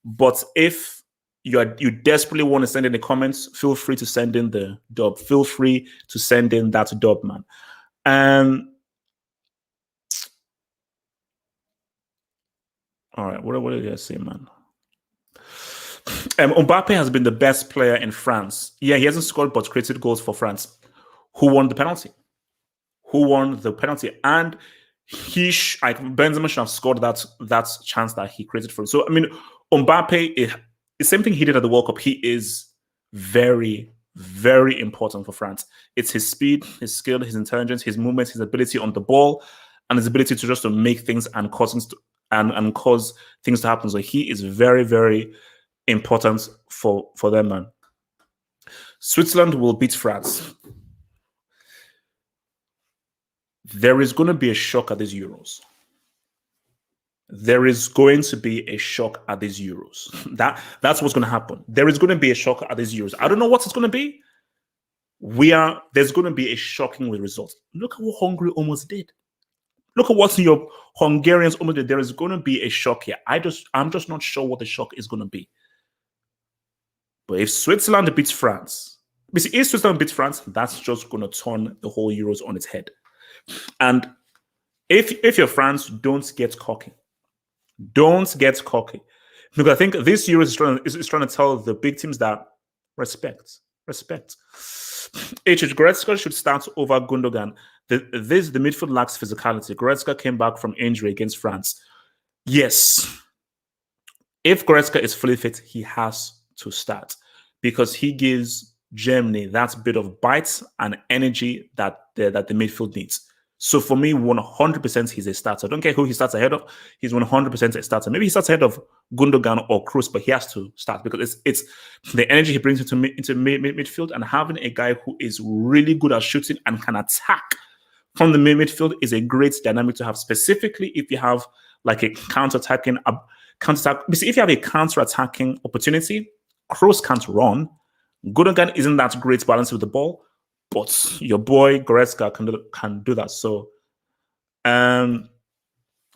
But if you desperately want to send in the comments, feel free to send in the dub. Feel free to send in that dub, man. All right, what did I say, man? Mbappe has been the best player in France. Yeah, he hasn't scored but created goals for France. Who won the penalty? And Benzema should have scored that chance that he created for him. So I mean, Mbappe, the same thing he did at the World Cup. He is very, very important for France. It's his speed, his skill, his intelligence, his movements, his ability on the ball, and his ability to just to make things and cause things to happen. So he is very, very important for them, man. Switzerland will beat France. There is going to be a shock at these Euros. There is going to be a shock at these Euros. That's what's going to happen. There is going to be a shock at these Euros. I don't know what it's going to be. There's going to be a shocking result. Look at what Hungary almost did. Look at what your Hungarians almost did. There is going to be a shock here. I'm just not sure what the shock is going to be. But if Switzerland beats France, if Switzerland beats France, that's just going to turn the whole Euros on its head. And if you're France, don't get cocky. Don't get cocky. Because I think this Euros is trying to tell the big teams that respect. Goretzka should start over Gundogan. The midfield lacks physicality. Goretzka came back from injury against France. Yes. If Goretzka is fully fit, he has to start because he gives Germany that bit of bite and energy that the midfield needs. So for me, 100% he's a starter. I don't care who he starts ahead of. He's 100% a starter. Maybe he starts ahead of Gundogan or Kroos, but he has to start because it's the energy he brings into midfield, and having a guy who is really good at shooting and can attack from the midfield is a great dynamic to have, specifically if you have like a counter-attacking. If you have a counter-attacking opportunity, Kroos can't run. Gundogan isn't that great balance with the ball, but your boy Goretzka can do that. So,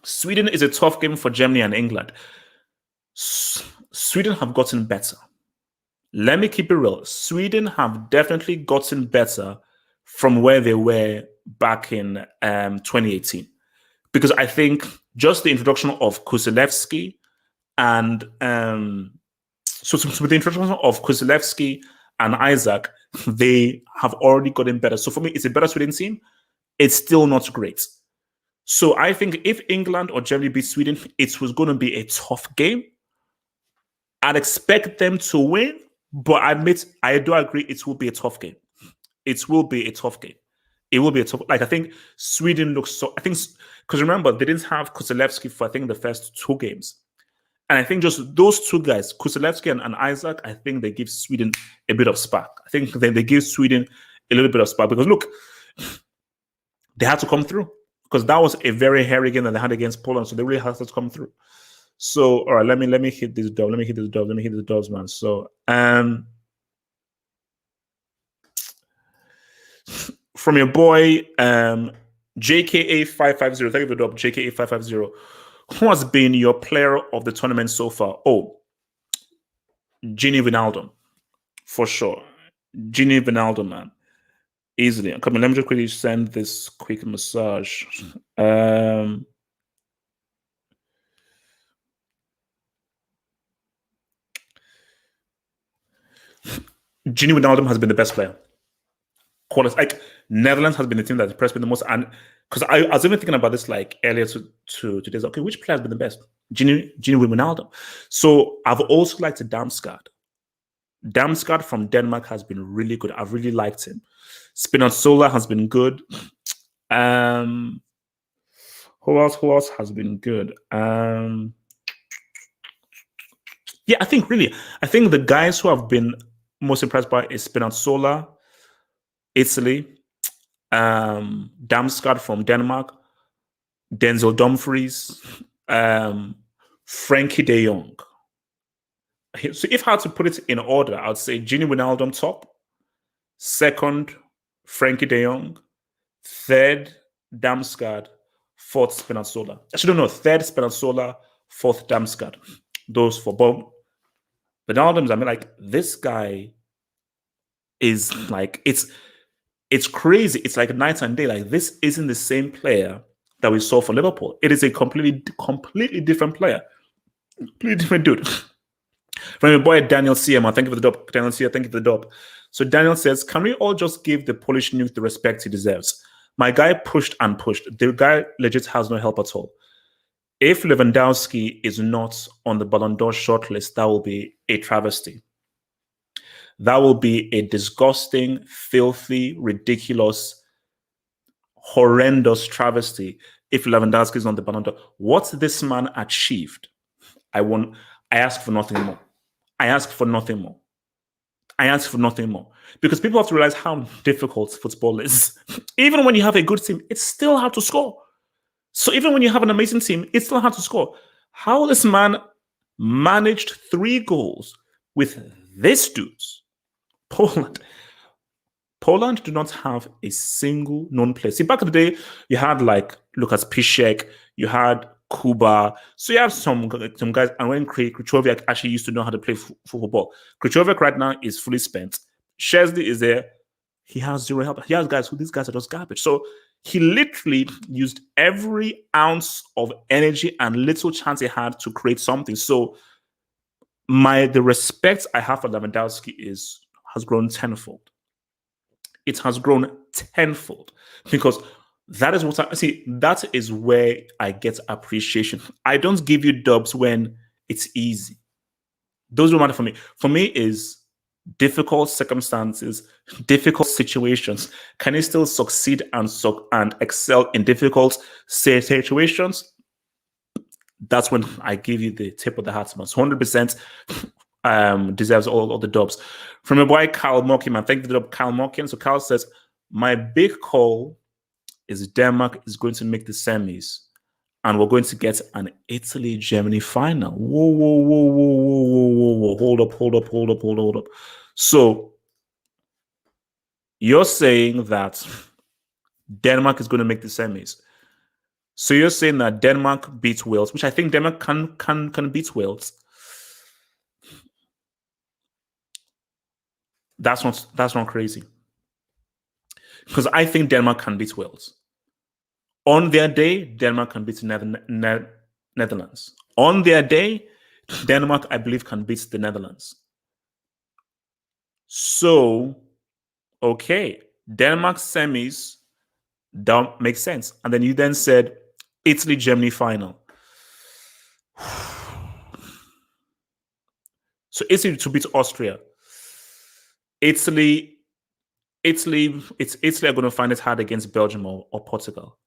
Sweden is a tough game for Germany and England. Sweden have gotten better. Let me keep it real. Sweden have definitely gotten better from where they were back in 2018. Because I think just the introduction of Kuzelewski and so with the introduction of Kuzelewski and Isaac, they have already gotten better. So for me, it's a better Sweden team. It's still not great. So I think if England or Germany beat Sweden, it was going to be a tough game. I'd expect them to win, but I do agree it will be a tough game. It will be a tough game. It will be a tough. Like I think Sweden looks so. I think because remember they didn't have Kuzelewski for I think the first 2 games, and I think just those 2 guys, Kuzelewski and Isaac, I think they give Sweden a bit of spark. I think they give Sweden a little bit of spark because look, they had to come through because that was a very hairy game that they had against Poland, so they really had to come through. So all right, let me hit this dub. Let me hit this dub. Let me hit the dubs, man. So from your boy JKA550, thank you for the dub, JKA550. Who has been your player of the tournament so far? Oh, Gini Wijnaldum, for sure. Gini Wijnaldum, man. Easily. Come on, let me just quickly send this quick massage. Gini Wijnaldum has been the best player. Like Netherlands has been the team that's impressed me the most, and because I was even thinking about this like earlier to today's. Okay, which player has been the best? Gini Wijnaldum. So I've also liked Damsgaard. Damsgaard from Denmark has been really good. I've really liked him. Spinazzola has been good. Who else has been good? Yeah, I think the guys who have been most impressed by is Spinazzola, Italy, Damsgaard from Denmark, Denzel Dumfries, Frankie de Jong. So if I had to put it in order, I'd say Gini Wijnaldum top, second, Frankie de Jong, third, Damsgaard, fourth, Spinazzola. Actually, no, third, Spinazzola, fourth, Damsgaard. Those 4. But Wijnaldum, I mean, like, this guy is like, it's crazy. It's like night and day. Like, this isn't the same player that we saw for Liverpool. It is a completely different player. Completely different dude. From your boy Daniel Sierma, thank you for the dub. Daniel Sierma, thank you for the dub. So Daniel says, can we all just give the Polish nuke the respect he deserves? My guy pushed and pushed. The guy legit has no help at all. If Lewandowski is not on the Ballon d'Or shortlist, that will be a travesty. That will be a disgusting, filthy, ridiculous, horrendous travesty if Lewandowski is on the Ballon d'Or. What this man achieved, I ask for nothing more. I ask for nothing more. I ask for nothing more. Because people have to realize how difficult football is. Even when you have a good team, it's still hard to score. So even when you have an amazing team, it's still hard to score. How this man managed 3 goals with this dudes. Poland do not have a single known player. See, back in the day, you had like Lukas Piszczek, you had Kuba. So you have some guys, and when Krychowiak actually used to know how to play football. Krychowiak right now is fully spent. Szczesny is there. He has 0 help. He has guys who these guys are just garbage. So he literally used every ounce of energy and little chance he had to create something. So the respect I have for Lewandowski has grown tenfold. It has grown tenfold because that is what I see. That is where I get appreciation. I don't give you dubs when it's easy. Those don't matter for me. For me is difficult circumstances, difficult situations, can he still succeed and excel in difficult situations? That's when I give you the tip of the hat, man. 100% deserves all the dubs. From a boy, Kyle Mockin, man. Thank you for the dub, Kyle Mockin. So Kyle says, my big call is Denmark is going to make the semis, and we're going to get an Italy-Germany final. Whoa, whoa, whoa, whoa, whoa, whoa, whoa. Hold up. So you're saying that Denmark is going to make the semis. So you're saying that Denmark beats Wales, which I think Denmark can beat Wales. That's not crazy. Because I think Denmark can beat Wales. On their day, Denmark can beat Netherlands. On their day, Denmark, I believe, can beat the Netherlands. So, okay, Denmark semis don't make sense. And then you then said Italy-Germany final. So Italy to beat Austria. Italy are going to find it hard against Belgium or Portugal.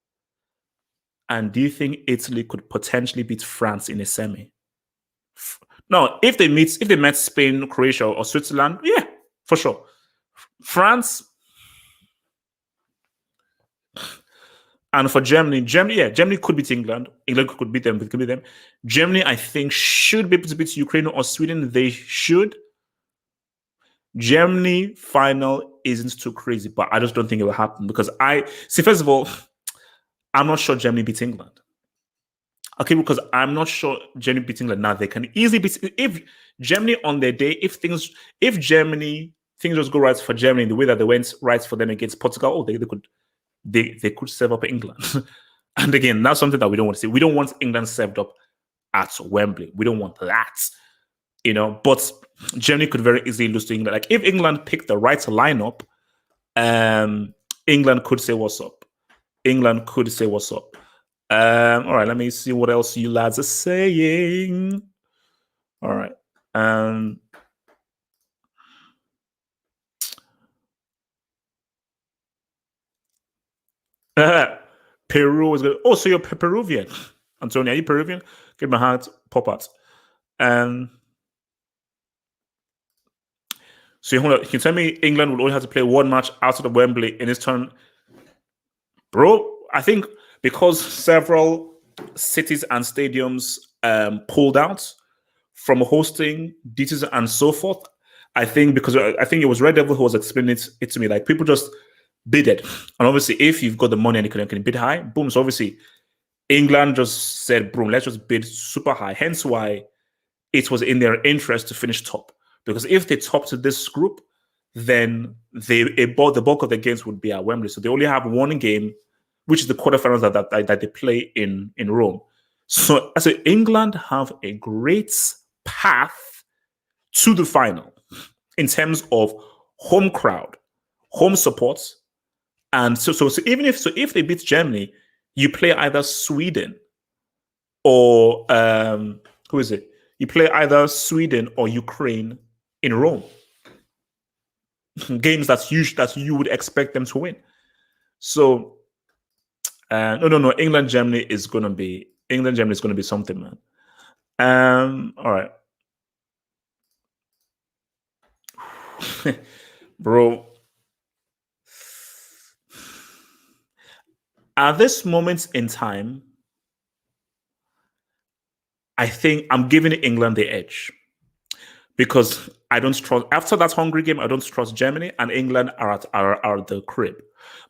And do you think Italy could potentially beat France in a semi? No, if they met Spain, Croatia, or Switzerland, yeah, for sure. France and for Germany could beat England. England could beat them. Germany, I think, should be able to beat Ukraine or Sweden. They should. Germany final isn't too crazy, but I just don't think it will happen because first of all, I'm not sure Germany beats England. Okay, because I'm not sure Germany beats England. Now they can easily beat if Germany on their day, if Germany things just go right for Germany the way that they went right for them against Portugal, they could serve up England. And again, that's something that we don't want to see. We don't want England served up at Wembley. We don't want that. But Germany could very easily lose to England. Like if England picked the right lineup, England could say what's up. All right, let me see what else you lads are saying. All right. Peru is good. Oh, so you're Peruvian. Antonio, are you Peruvian? Give my heart pop out. So can you tell me England will only have to play one match outside of Wembley in this turn? Bro, I think because several cities and stadiums pulled out from hosting duties and so forth, I think it was Red Devil who was explaining it to me. Like people just bid it. And obviously, if you've got the money and you can bid high, boom. So obviously, England just said, boom, let's just bid super high. Hence why it was in their interest to finish top. Because if they topped this group, then the bulk of the games would be at Wembley. So they only have one game, which is the quarterfinals that they play in Rome. So England have a great path to the final in terms of home crowd, home support, and so even if they beat Germany, you play either Sweden or who is it? You play either Sweden or Ukraine in Rome. Games that you would expect them to win. So no. England Germany is gonna be something, man. All right. Bro. At this moment in time, I think I'm giving England the edge. Because I don't trust after that Hungary game, I don't trust Germany, and England are at the crib.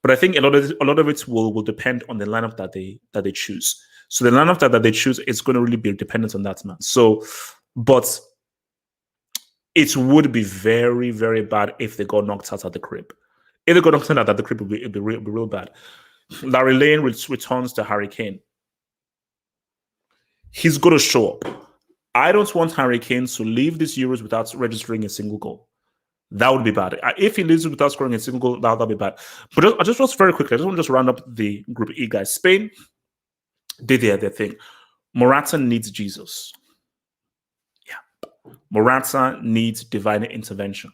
But I think a lot of it will depend on the lineup that they choose. So the lineup that they choose is going to really be dependent on that, man. So, but it would be very, very bad if they got knocked out at the crib. If they got knocked out at the crib, it'd be real bad. Larry Lane returns to Harry Kane. He's going to show up. I don't want Harry Kane to leave these Euros without registering a single goal. That would be bad. If he leaves without scoring a single goal, that'll be bad. But just very quickly, I just want to round up the Group E, guys. Spain did their thing. Morata needs Jesus. Yeah. Morata needs divine intervention.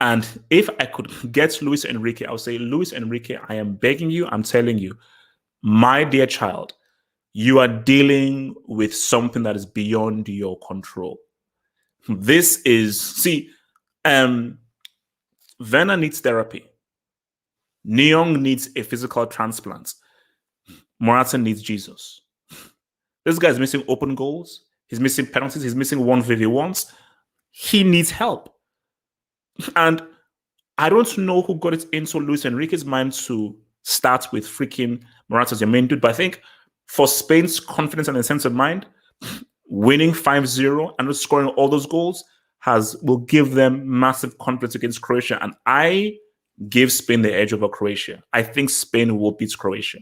And if I could get Luis Enrique, I would say, Luis Enrique, I am begging you, I'm telling you, my dear child, you are dealing with something that is beyond your control. This is, see, Werner needs therapy. Neong needs a physical transplant. Morata needs Jesus. This guy's missing open goals. He's missing penalties. He's missing 1v1s. He needs help. And I don't know who got it into Luis Enrique's mind to start with freaking Morata as your main dude, but I think for Spain's confidence and a sense of mind, winning 5-0 and scoring all those goals will give them massive confidence against Croatia. And I give Spain the edge over Croatia. I think Spain will beat Croatia.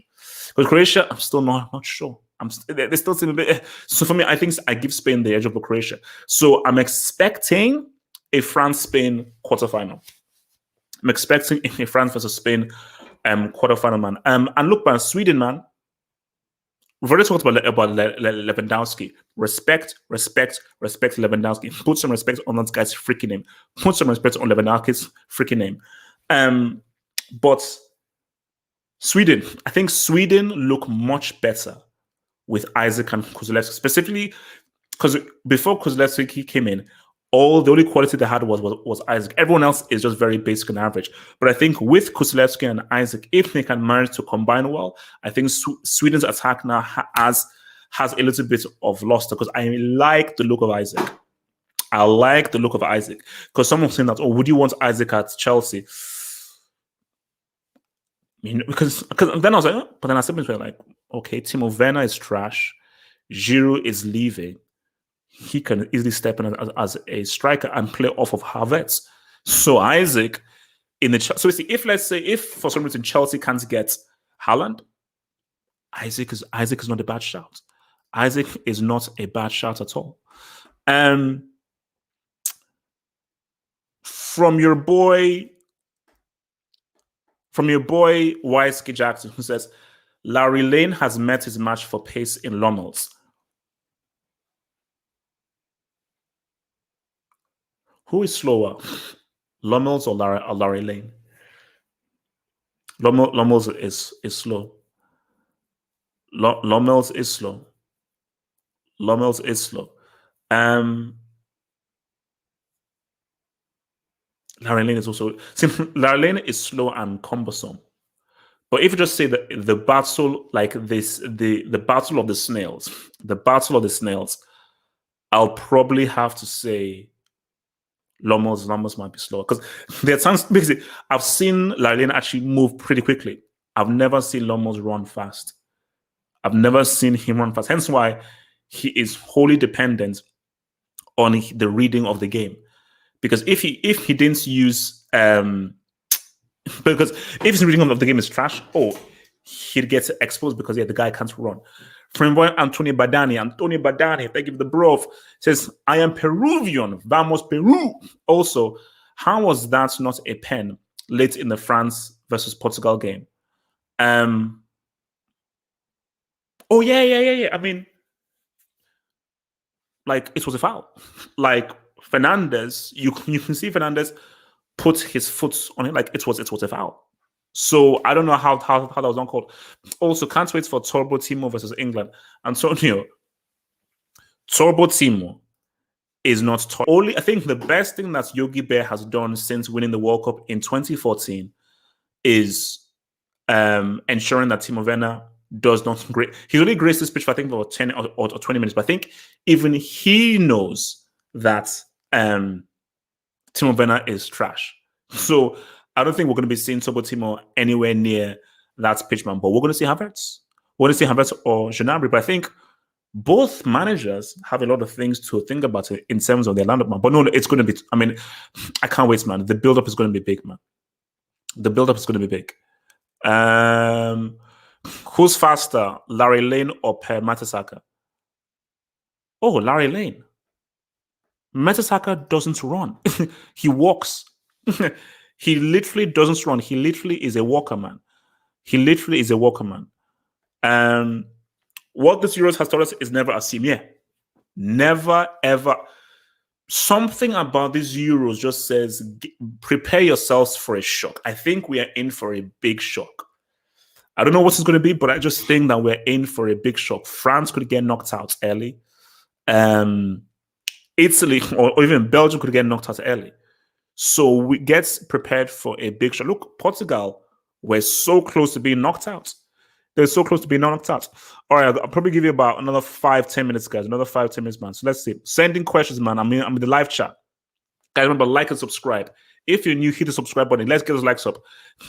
But Croatia, I'm still not sure. They still seem a bit. So for me, I think I give Spain the edge over Croatia. So I'm expecting a France-Spain quarterfinal. I'm expecting a France versus Spain quarterfinal, man. And look, man, Sweden, man. We've already talked about Lewandowski. Respect Lewandowski. Put some respect on that guy's freaking name. Put some respect on Lewandowski's freaking name. But Sweden, I think Sweden look much better with Isaac and Kuzelewski, specifically because before Kuzelewski came in, the only quality they had was Isaac. Everyone else is just very basic and average. But I think with Kuzelewski and Isaac, if they can manage to combine well, I think Sweden's attack now has a little bit of luster because I like the look of Isaac. I like the look of Isaac because someone saying that, would you want Isaac at Chelsea? Because then I was like, but then I said, like, okay, Timo Werner is trash. Giroud is leaving. He can easily step in as a striker and play off of Havertz. So Isaac if for some reason Chelsea can't get Haaland, Isaac is not a bad shout. Isaac is not a bad shout at all. From your boy Wisky Jackson, who says Larry Lane has met his match for pace in Lommels. Who is slower, Lommels or Larry Lane? Lommels is slow. Lommels is slow. Lommels is slow. Larry Lane is also Larry Lane is slow and cumbersome. But if you just say the battle like this, the battle of the snails, I'll probably have to say Lommels might be slower because there are times basically I've seen Larry Lane actually move pretty quickly. I've never seen Lommels run fast. I've never seen him run fast. Hence why he is wholly dependent on the reading of the game. Because if he didn't use because if his reading of the game is trash, he'd get exposed because the guy can't run. From Antonio Badani, thank you for the bro, says, I am Peruvian, vamos Peru. Also, how was that not a pen late in the France versus Portugal game? Yeah. I mean, like, it was a foul. Like, Fernandez, you can see Fernandez put his foot on it, like it was a foul. So I don't know how that was uncalled. Also, can't wait for Turbo Timo versus England. Antonio, Turbo Timo is not only. I think the best thing that Yogi Bear has done since winning the World Cup in 2014 is ensuring that Timo Werner does not great. He's only graced this pitch for I think about 10 or 20 minutes, but I think even he knows that Timo Werner is trash. So I don't think we're going to be seeing Turbo Timo anywhere near that pitch, man. But we're going to see Havertz. We're going to see Havertz or Gnabry. But I think both managers have a lot of things to think about in terms of their lineup, man. But no, it's going to be. I mean, I can't wait, man. The build-up is going to be big, man. The build-up is going to be big. Who's faster, Larry Lane or Per Mertesacker? Oh, Larry Lane. Mertesacker doesn't run. He walks. He literally doesn't run. He literally is a walker, man. What this Euros has taught us is never assume. Yeah. Never, ever. something about these Euros just says prepare yourselves for a shock. I think we are in for a big shock. I don't know what it's going to be, but I just think that we're in for a big shock. France could get knocked out early. Italy or even Belgium could get knocked out early. So we get prepared for a big shock. Look, Portugal were so close to being knocked out. They're so close to being knocked out. All right, I'll probably give you about another 5-10 minutes, guys. Another 5-10 minutes, man. So let's see. Sending questions, man. I'm in the live chat. Guys, remember, like and subscribe. If you're new, hit the subscribe button. Let's get those likes up.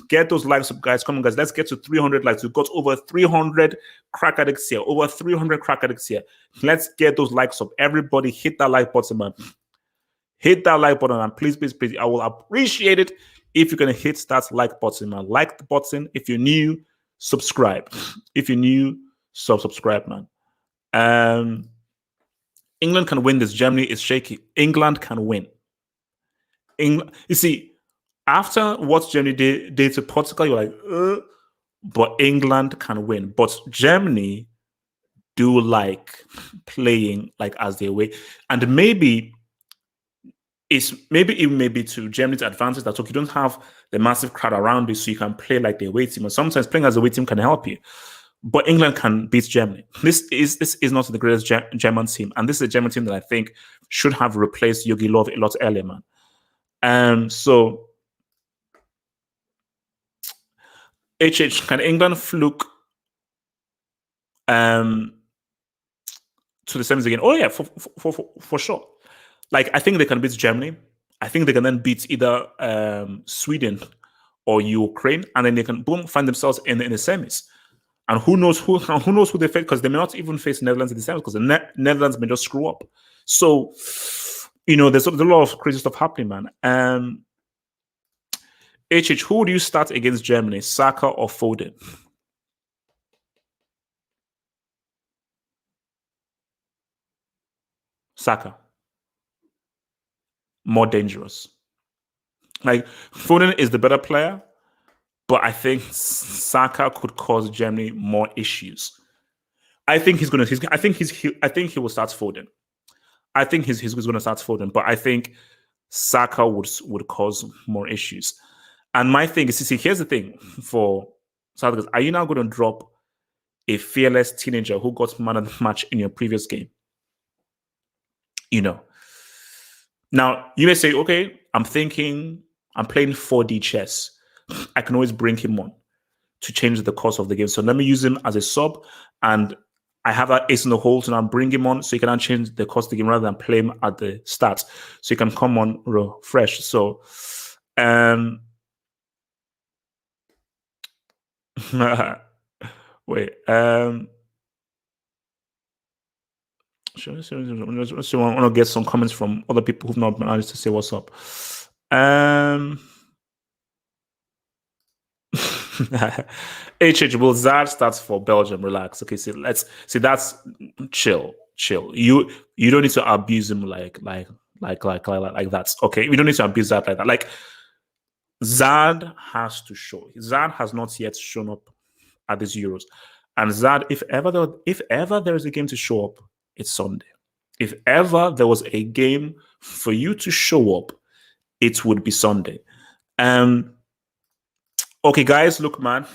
Get those likes up, guys. Come on, guys. Let's get to 300 likes. We've got over 300 crack addicts here. Over 300 crack addicts here. Let's get those likes up. Everybody hit that like button, man. Hit that like button, and please, please, please. I will appreciate it if you're going to hit that like button, man. Like the button. If you're new, subscribe. If you're new, subscribe, man. England can win this. Germany is shaky. England can win. England, you see, after what Germany did to Portugal, you're like, but England can win. But Germany do like playing like as their way, and maybe it may be to Germany's advantage that you don't have the massive crowd around you, so you can play like the away team. And sometimes playing as a away team can help you. But England can beat Germany. This is not the greatest German team, and this is a German team that I think should have replaced Jogi Löw a lot earlier, man. So can England fluke to the semis again? Oh yeah, for sure. Like, I think they can beat Germany. I think they can then beat either Sweden or Ukraine, and then they can boom find themselves in the semis. And who knows who they face, because they may not even face Netherlands in the semis, because the Netherlands may just screw up. So, there's a lot of crazy stuff happening, man. Who do you start against Germany, Saka or Foden? Saka. More dangerous. Like, Foden is the better player, but I think Saka could cause Germany more issues. I think he will start Foden. I think he's going to start Foden, but I think Saka would cause more issues. And my thing is, see, here's the thing for South: are you now going to drop a fearless teenager who got man of the match in your previous game? Now, you may say, okay, I'm playing 4D chess. I can always bring him on to change the course of the game. So let me use him as a sub, and I have that ace in the hole, so now bring him on so he can now change the course of the game rather than play him at the start. So he can come on fresh. So, wait, so I want to get some comments from other people who've not managed to say what's up. Will Zad starts for Belgium? Relax. Okay, that's chill. You don't need to abuse him like that. Okay, we don't need to abuse that like that. Like, Zad has to show. Zad has not yet shown up at these Euros, and Zad, if ever there is a game to show up, it's Sunday. If ever there was a game for you to show up, it would be Sunday. Okay, guys, look, man,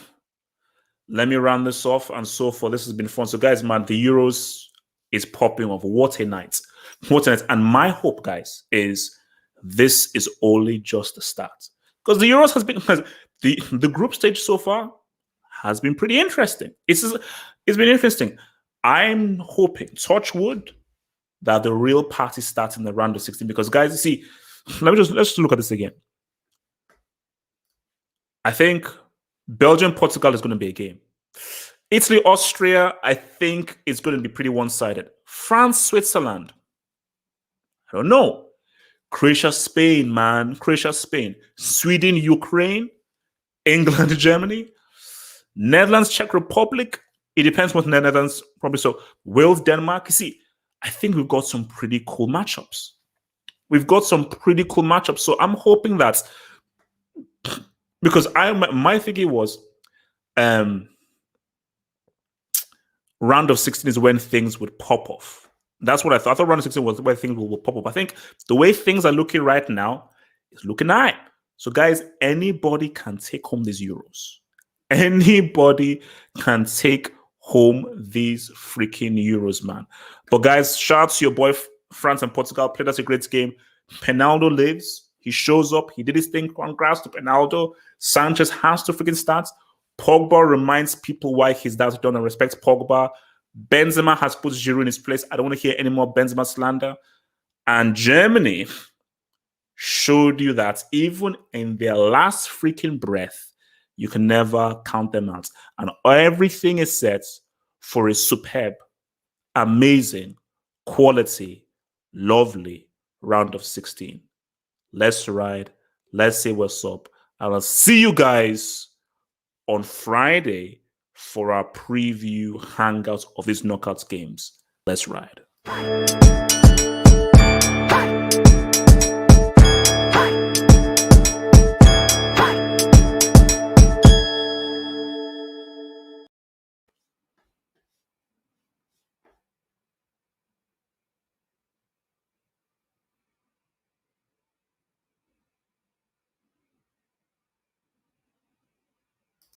let me round this off and so forth. This has been fun. So, guys, man, the Euros is popping off. What a night. What a night. And my hope, guys, is this is only just the start. Because the Euros has been, the group stage so far has been pretty interesting. It's been interesting. I'm hoping, touch wood, that the real party starts in the round of 16. Because, guys, you see, let's just look at this again. I think Belgium, Portugal is going to be a game. Italy, Austria, I think it's going to be pretty one-sided. France, Switzerland, I don't know. Croatia, Spain, man. Croatia, Spain. Sweden, Ukraine. England, Germany. Netherlands, Czech Republic. It depends what Netherlands probably. So Wales, Denmark. You see, I think we've got some pretty cool matchups. So I'm hoping that, because my thinking was round of 16 is when things would pop off. That's what I thought. I thought round of 16 was where things will pop up. I think the way things are looking right now is looking high. So, guys, anybody can take home these Euros. Anybody can take home these freaking Euros, man. But, guys, shout out to your boy, France and Portugal. Played us a great game. Penaldo lives. He shows up. He did his thing. Congrats to Penaldo. Sanchez has to freaking start. Pogba reminds people why his dad's done and respects Pogba. Benzema has put Giroud in his place. I don't want to hear any more Benzema slander. And Germany showed you that even in their last freaking breath, you can never count them out. And everything is set for a superb, amazing, quality, lovely round of 16. Let's ride. Let's say what's up. And I'll see you guys on Friday for our preview hangout of these knockouts games. Let's ride.